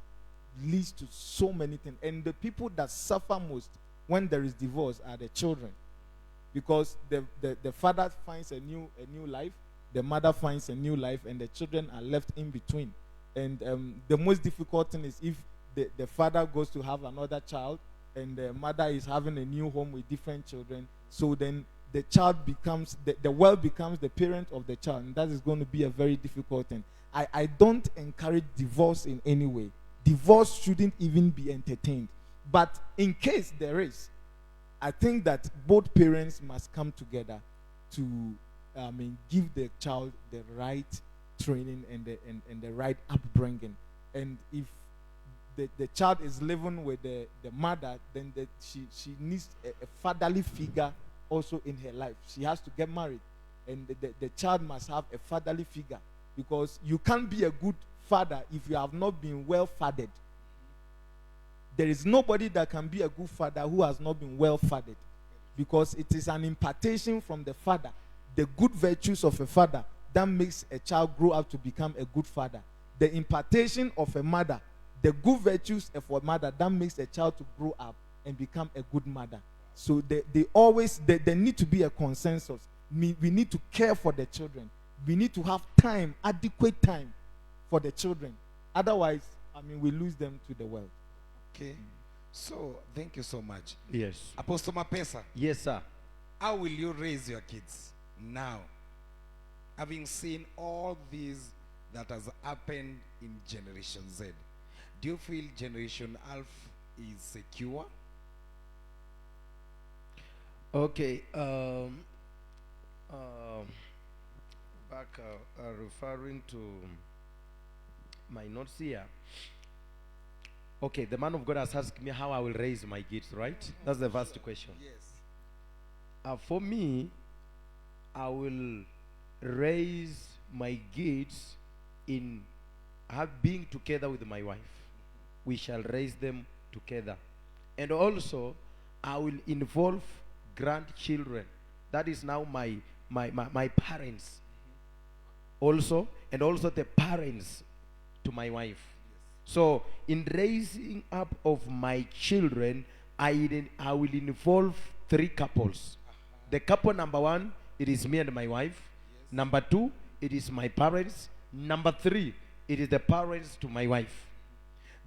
leads to so many things, and the people that suffer most when there is divorce are the children, because the father finds a new life, the mother finds a new life, and the children are left in between. And the most difficult thing is if the father goes to have another child, and the mother is having a new home with different children. So then the child becomes, the world becomes the parent of the child, and that is going to be a very difficult thing. I don't encourage divorce in any way. Divorce shouldn't even be entertained. But in case there is, I think that both parents must come together to give the child the right training and the right upbringing. And if the child is living with the mother, then she needs a fatherly figure also in her life. She has to get married, and the child must have a fatherly figure, because you can't be a good father if you have not been well fathered. There is nobody that can be a good father who has not been well fathered, because it is an impartation from the father, the good virtues of a father, that makes a child grow up to become a good father. The impartation of a mother, the good virtues of a mother, that makes a child to grow up and become a good mother. So there need to be a consensus. We need to care for the children. We need to have time, adequate time for the children. Otherwise, we lose them to the world. Okay. So, thank you so much. Yes. Apostle Mapesa, Yes, sir. how will you raise your kids now, having seen all these that has happened in Generation Z? Do you feel Generation Alpha is secure? Okay. Referring to my notes here. Okay, the man of God has asked me how I will raise my kids, right? That's the first question. Yes. For me, I will raise my kids in being together with my wife. We shall raise them together. And also, I will involve grandchildren. That is now my parents. Also, and also the parents to my wife. So, in raising up of my children, I will involve 3 couples. The couple number 1, it is me and my wife. Number 2, it is my parents. Number 3, it is the parents to my wife.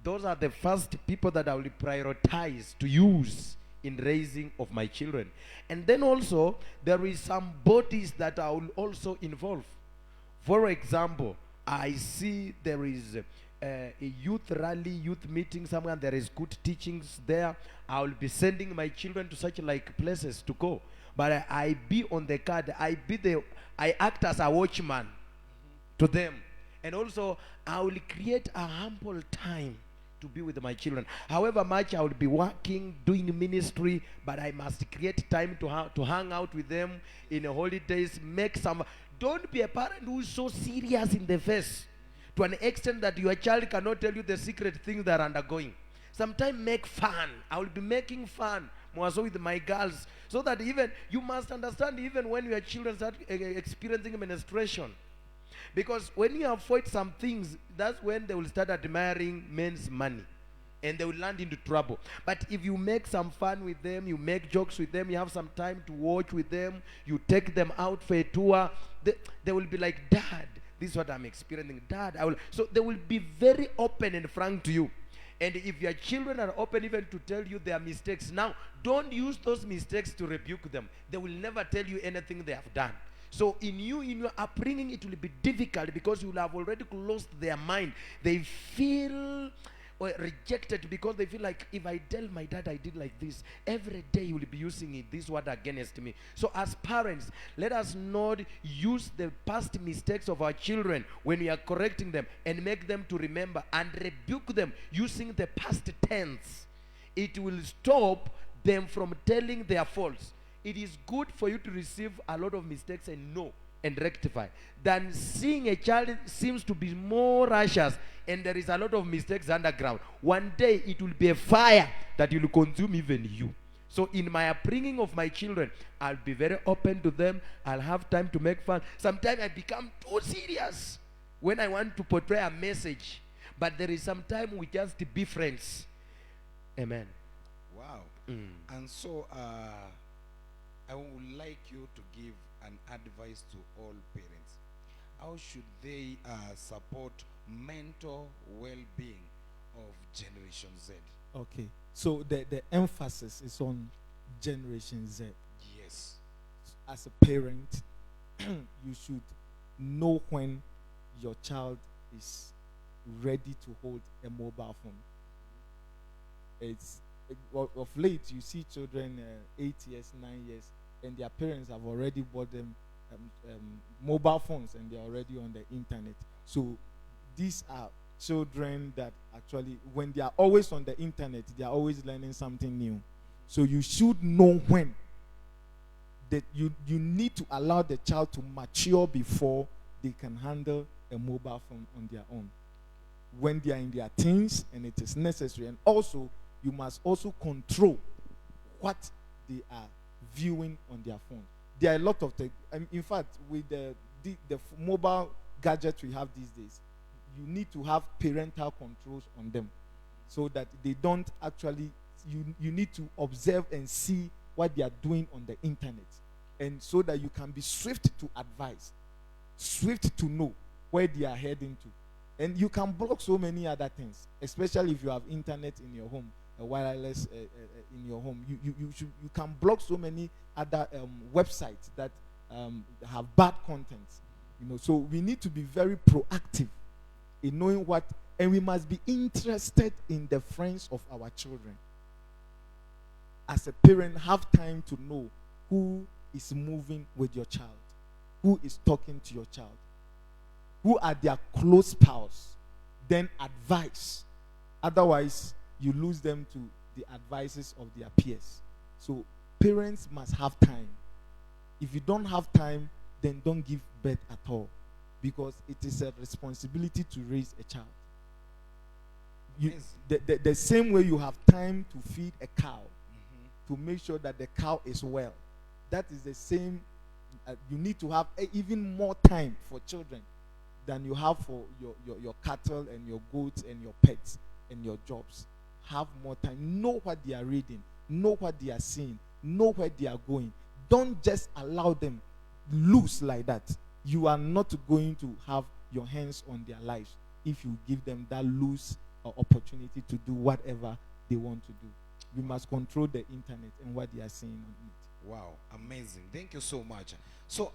Those are the first people that I will prioritize to use in raising of my children. And then also, there is some bodies that I will also involve. For example, I see there is a youth rally, youth meeting somewhere, and there is good teachings there. I will be sending my children to such like places to go. But I be on the card. I act as a watchman to them. And also, I will create a humble time to be with my children. However much I will be working, doing ministry, but I must create time to hang out with them in the holidays, make some. Don't be a parent who is so serious in the face to an extent that your child cannot tell you the secret things they are undergoing. Sometimes make fun. I will be making fun more so with my girls, so that even you must understand, even when your children start experiencing menstruation, because when you avoid some things, that's when they will start admiring men's money, and they will land into trouble. But if you make some fun with them, you make jokes with them, you have some time to watch with them, you take them out for a tour, they will be like, Dad, this is what I'm experiencing. Dad, I will. So they will be very open and frank to you. And if your children are open even to tell you their mistakes, now don't use those mistakes to rebuke them. They will never tell you anything they have done. So in your upbringing, it will be difficult, because you will have already closed their mind. They feel rejected, because they feel like, if I tell my dad I did like this, every day he will be using this word against me. So as parents, let us not use the past mistakes of our children when we are correcting them, and make them to remember and rebuke them using the past tense. It will stop them from telling their faults. It is good for you to receive a lot of mistakes and know and rectify, than seeing a child seems to be more righteous and there is a lot of mistakes underground. One day it will be a fire that will consume even you. So in my upbringing of my children, I'll be very open to them. I'll have time to make fun. Sometimes I become too serious when I want to portray a message. But there is some time we just be friends. Amen. Wow. And so I would like you to give an advice to all parents. How should they support mental well-being of Generation Z? Okay. So the emphasis is on Generation Z. Yes. As a parent, you should know when your child is ready to hold a mobile phone. Of late you see children 8 years, 9 years, and their parents have already bought them mobile phones, and they're already on the internet. So these are children that actually, when they are always on the internet, they are always learning something new. So you should know when that you need to allow the child to mature before they can handle a mobile phone on their own. When they are in their teens and it is necessary, and also you must also control what they are viewing on their phone. There are a lot of things. In fact, with the mobile gadgets we have these days, you need to have parental controls on them, so that they don't actually. You need to observe and see what they are doing on the internet, and so that you can be swift to advise, swift to know where they are heading to, and you can block so many other things, especially if you have internet in your home, a wireless in your home. You can block so many other websites that have bad content. So we need to be very proactive in knowing what, and we must be interested in the friends of our children. As a parent, have time to know who is moving with your child, who is talking to your child, who are their close pals. Then advise. Otherwise, you lose them to the advices of their peers. So parents must have time. If you don't have time, then don't give birth at all, because it is a responsibility to raise a child. The same way you have time to feed a cow, to make sure that the cow is well, that is the same. You need to have even more time for children than you have for your cattle and your goats and your pets and your jobs. Have more time. Know what they are reading. Know what they are seeing. Know where they are going. Don't just allow them loose like that. You are not going to have your hands on their lives if you give them that loose opportunity to do whatever they want to do. We must control the internet and what they are seeing on it. Wow, amazing. Thank you so much. So,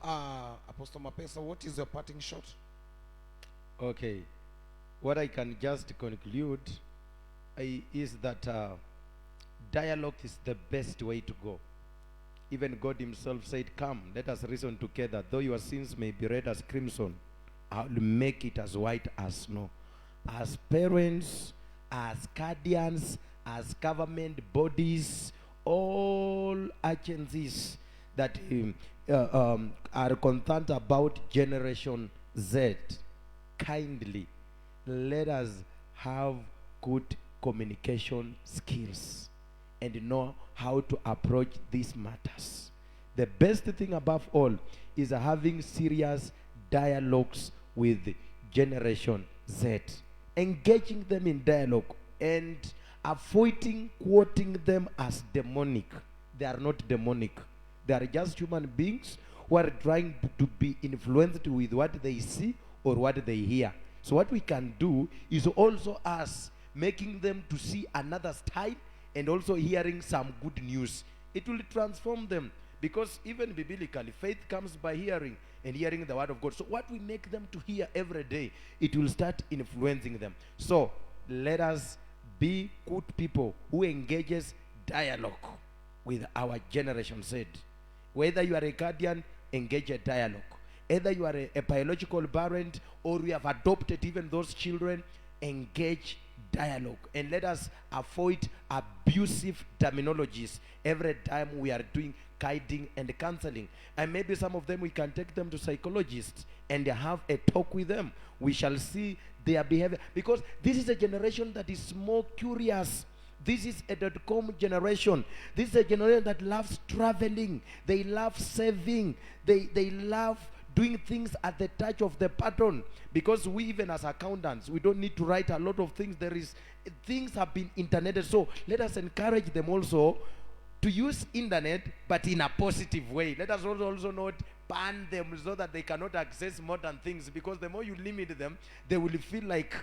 Apostle Mapesa, what is your parting shot? Okay. What I can just conclude is that dialogue is the best way to go. Even God himself said, "Come, let us reason together. Though your sins may be red as crimson, I'll make it as white as snow." As parents, as guardians, as government bodies, all agencies that are concerned about Generation Z, kindly let us have good communication skills and know how to approach these matters. The best thing above all is having serious dialogues with Generation Z, engaging them in dialogue and avoiding quoting them as demonic. They are not demonic. They are just human beings who are trying to be influenced with what they see or what they hear. So what we can do is also us making them to see another style and also hearing some good news. It will transform them, because even biblically, faith comes by hearing, and hearing the word of God. So what we make them to hear every day, it will start influencing them. So let us be good people who engages dialogue with our Generation Z. Whether you are a guardian, engage a dialogue. Either you are a biological parent or we have adopted even those children, engage dialogue. And let us avoid abusive terminologies every time we are doing guiding and counseling. And maybe some of them we can take them to psychologists and have a talk with them. We shall see their behavior, because this is a generation that is more curious This is a .com generation. This is a generation that loves traveling. They love saving. They love doing things at the touch of the button. Because we, even as accountants, we don't need to write a lot of things. Things have been interneted. So let us encourage them also to use internet, but in a positive way. Let us also not ban them so that they cannot access modern things, because the more you limit them, they will feel like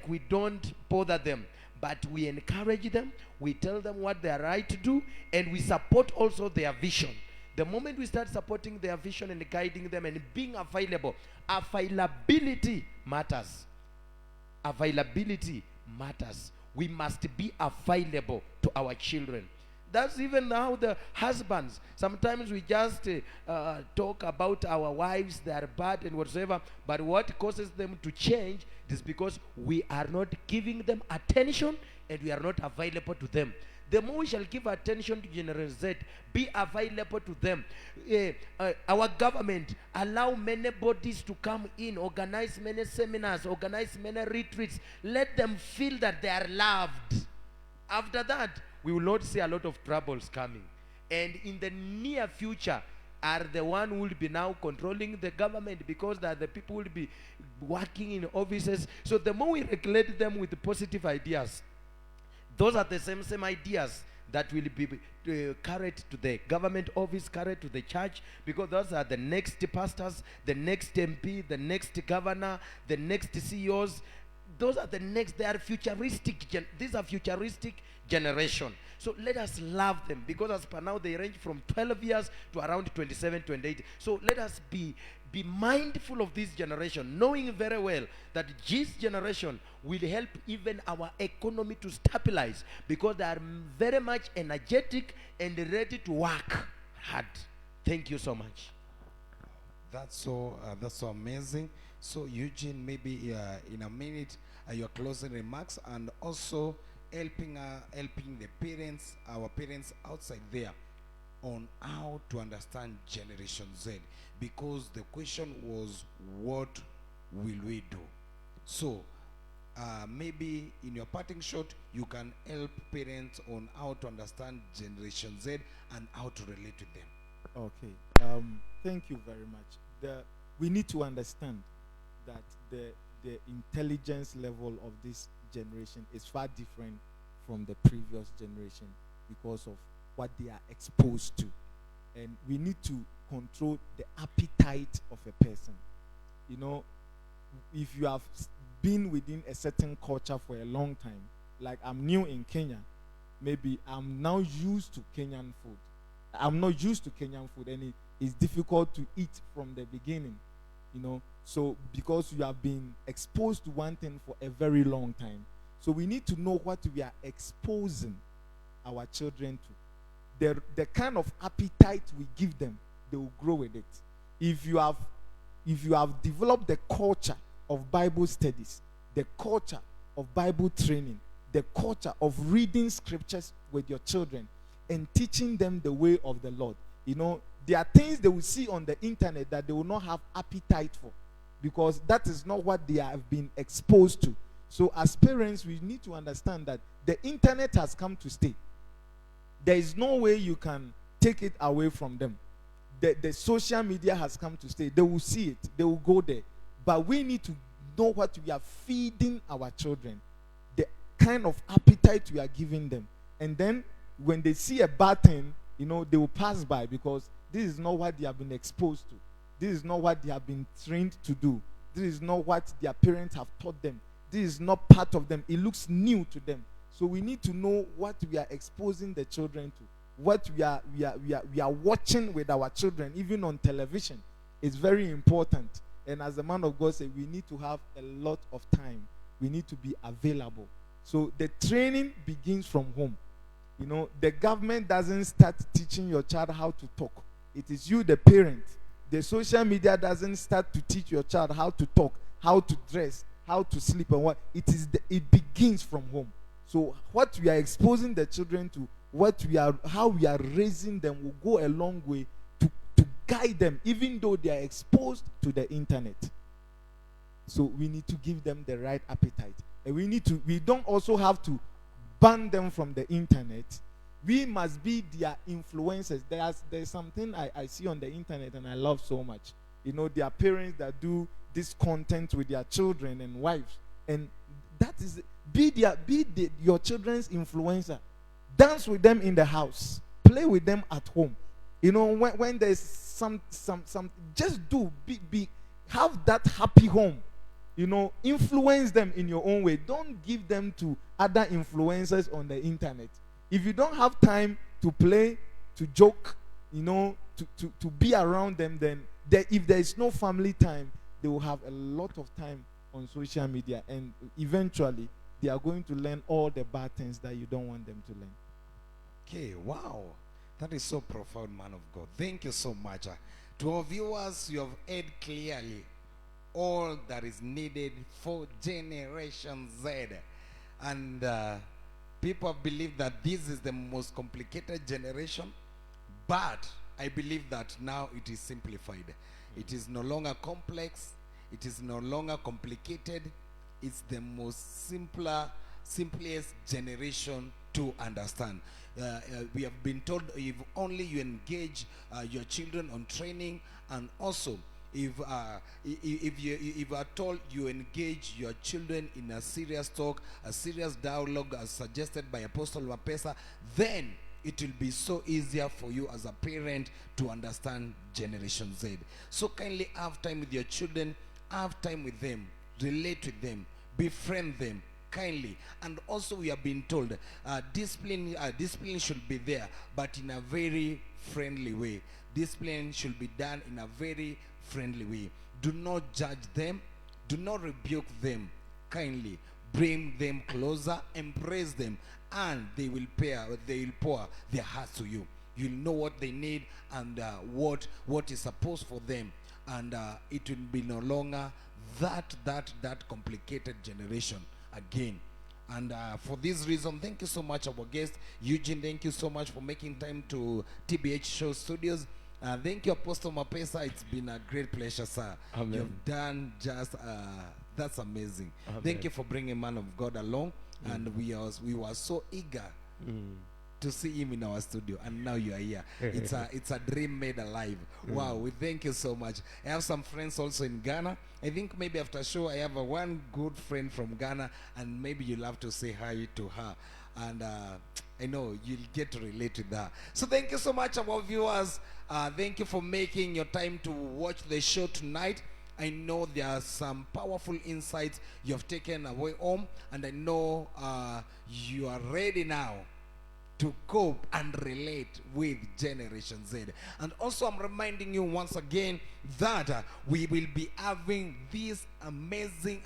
we don't bother them. But we encourage them, we tell them what they are right to do, and we support also their vision. The moment we start supporting their vision and guiding them and being available, availability matters. Availability matters. We must be available to our children. That's even how the husbands, sometimes we just talk about our wives, they are bad and whatsoever, but what causes them to change is because we are not giving them attention and we are not available to them. The more we shall give attention to Generation Z, be available to them. Our government allow many bodies to come in, organize many seminars, organize many retreats. Let them feel that they are loved. After that, we will not see a lot of troubles coming. And in the near future, are the one who will be now controlling the government, because that the people will be working in offices. So the more we regulate them with positive ideas, those are the same ideas that will be carried to the government office, carried to the church, because those are the next pastors, the next MP, the next governor, the next CEOs. Those are the next, they are futuristic, these are futuristic generation. So let us love them, because as per now they range from 12 years to around 27, 28. So let us be mindful of this generation, knowing very well that this generation will help even our economy to stabilize, because they are very much energetic and ready to work hard. Thank you so much. That's so amazing. So Eugene, maybe in a minute, your closing remarks, and also helping the parents, our parents outside there, on how to understand Generation Z, because the question was, what will we do? So maybe in your parting shot, you can help parents on how to understand Generation Z and how to relate to them. Okay. Thank you very much. We need to understand that the intelligence level of this generation is far different from the previous generation because of what they are exposed to. And we need to control the appetite of a person. You know, if you have been within a certain culture for a long time, like I'm new in Kenya, maybe I'm now used to Kenyan food. I'm not used to Kenyan food, and it's difficult to eat from the beginning, you know. So because you have been exposed to one thing for a very long time, so we need to know what we are exposing our children to. The kind of appetite we give them, they will grow with it. If you have developed the culture of Bible studies, the culture of Bible training, the culture of reading scriptures with your children and teaching them the way of the Lord, you know, there are things they will see on the internet that they will not have appetite for, because that is not what they have been exposed to. So as parents, we need to understand that the internet has come to stay. There is no way you can take it away from them. The social media has come to stay. They will see it. They will go there. But we need to know what we are feeding our children, the kind of appetite we are giving them. And then when they see a bad thing, you know, they will pass by, because this is not what they have been exposed to. This is not what they have been trained to do. This is not what their parents have taught them. This is not part of them. It looks new to them. So we need to know what we are exposing the children to, what we are watching with our children, even on television. It's very important. And as the man of God said, we need to have a lot of time. We need to be available. So the training begins from home. You know, the government doesn't start teaching your child how to talk. It is you, the parent. The social media doesn't start to teach your child how to talk, how to dress, how to sleep, and what. It begins from home. So what we are exposing the children to, how we are raising them will go a long way to guide them, even though they are exposed to the internet. So we need to give them the right appetite. And we don't also have to ban them from the internet. We must be their influencers. There's something I see on the internet and I love so much. You know, there are parents that do this content with their children and wives, and that is your children's influencer. Dance with them in the house, play with them at home. You know, when there's some just have that happy home. You know, influence them in your own way. Don't give them to other influencers on the internet. If you don't have time to play, to joke, you know, to be around them, then if there is no family time, they will have a lot of time on social media, and eventually they are going to learn all the bad things that you don't want them to learn. Okay, wow. That is so profound, man of God. Thank you so much. To our viewers, you have heard clearly all that is needed for Generation Z. And people believe that this is the most complicated generation, but I believe that now it is simplified. It is no longer complex. It is no longer complicated. It's the most simplest generation to understand. We have been told if only you engage your children on training, and also if you are told you engage your children in a serious talk, a serious dialogue as suggested by Apostle Mapesa, then it will be so easier for you as a parent to understand Generation Z. So kindly have time with your children, have time with them, relate with them, befriend them kindly. And also we have been told discipline should be there, but in a very friendly way. Discipline should be done in a very friendly way. Do not judge them, do not rebuke them. Kindly bring them closer, embrace them, and they will pour their hearts to you. You'll know what they need and what is supposed for them, and it will be no longer that complicated generation again. And for this reason, thank you so much, our guest Eugene. Thank you so much for making time to TBH Show Studios. Thank you, Apostle Mapesa. It's been a great pleasure, sir. Amen. You've done just that's amazing. Amen. Thank you for bringing man of God along, and we were so eager to see him in our studio, and now you are here. It's a dream made alive. Wow, we thank you so much. I have some friends also in Ghana. I think maybe after show I have one good friend from Ghana, and maybe you'll have to say hi to her, and I know you'll get to relate to that. So thank you so much, our viewers. Thank you for making your time to watch the show tonight. I know there are some powerful insights you have taken away home, and I know you are ready now to cope and relate with Generation Z. And also I'm reminding you once again that we will be having this amazing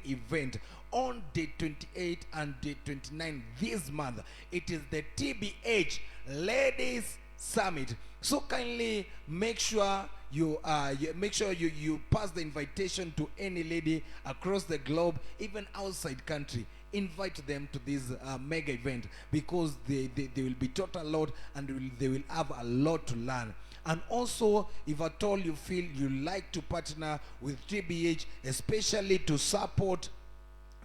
event on day 28 and day 29 this month. It is the TBH Ladies Summit. So kindly make sure you pass the invitation to any lady across the globe, even outside country. Invite them to this mega event, because they will be taught a lot, and they will have a lot to learn. And also, if at all you feel you like to partner with TBH, especially to support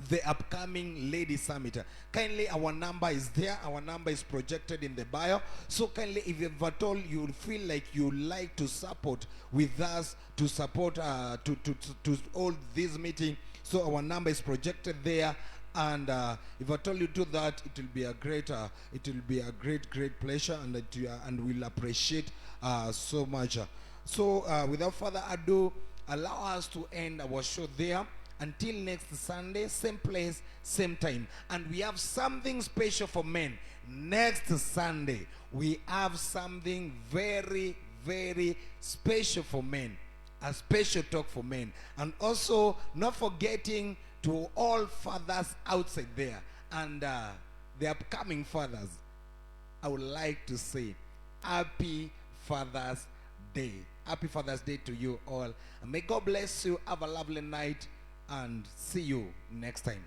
the upcoming Ladies Summit, kindly, our number is there. Our number is projected in the bio. So kindly, if at all you feel like you like to support with us, to support to all this meeting, so our number is projected there. And if I told you to do that, it will be a great pleasure, and we'll appreciate so much. So without further ado, allow us to end our show there. Until next Sunday, same place, same time. And we have something special for men. Next Sunday, we have something very special for men. A special talk for men. And also, not forgetting to all fathers outside there, and the upcoming fathers, I would like to say Happy Father's Day. Happy Father's Day to you all. And may God bless you. Have a lovely night, and see you next time.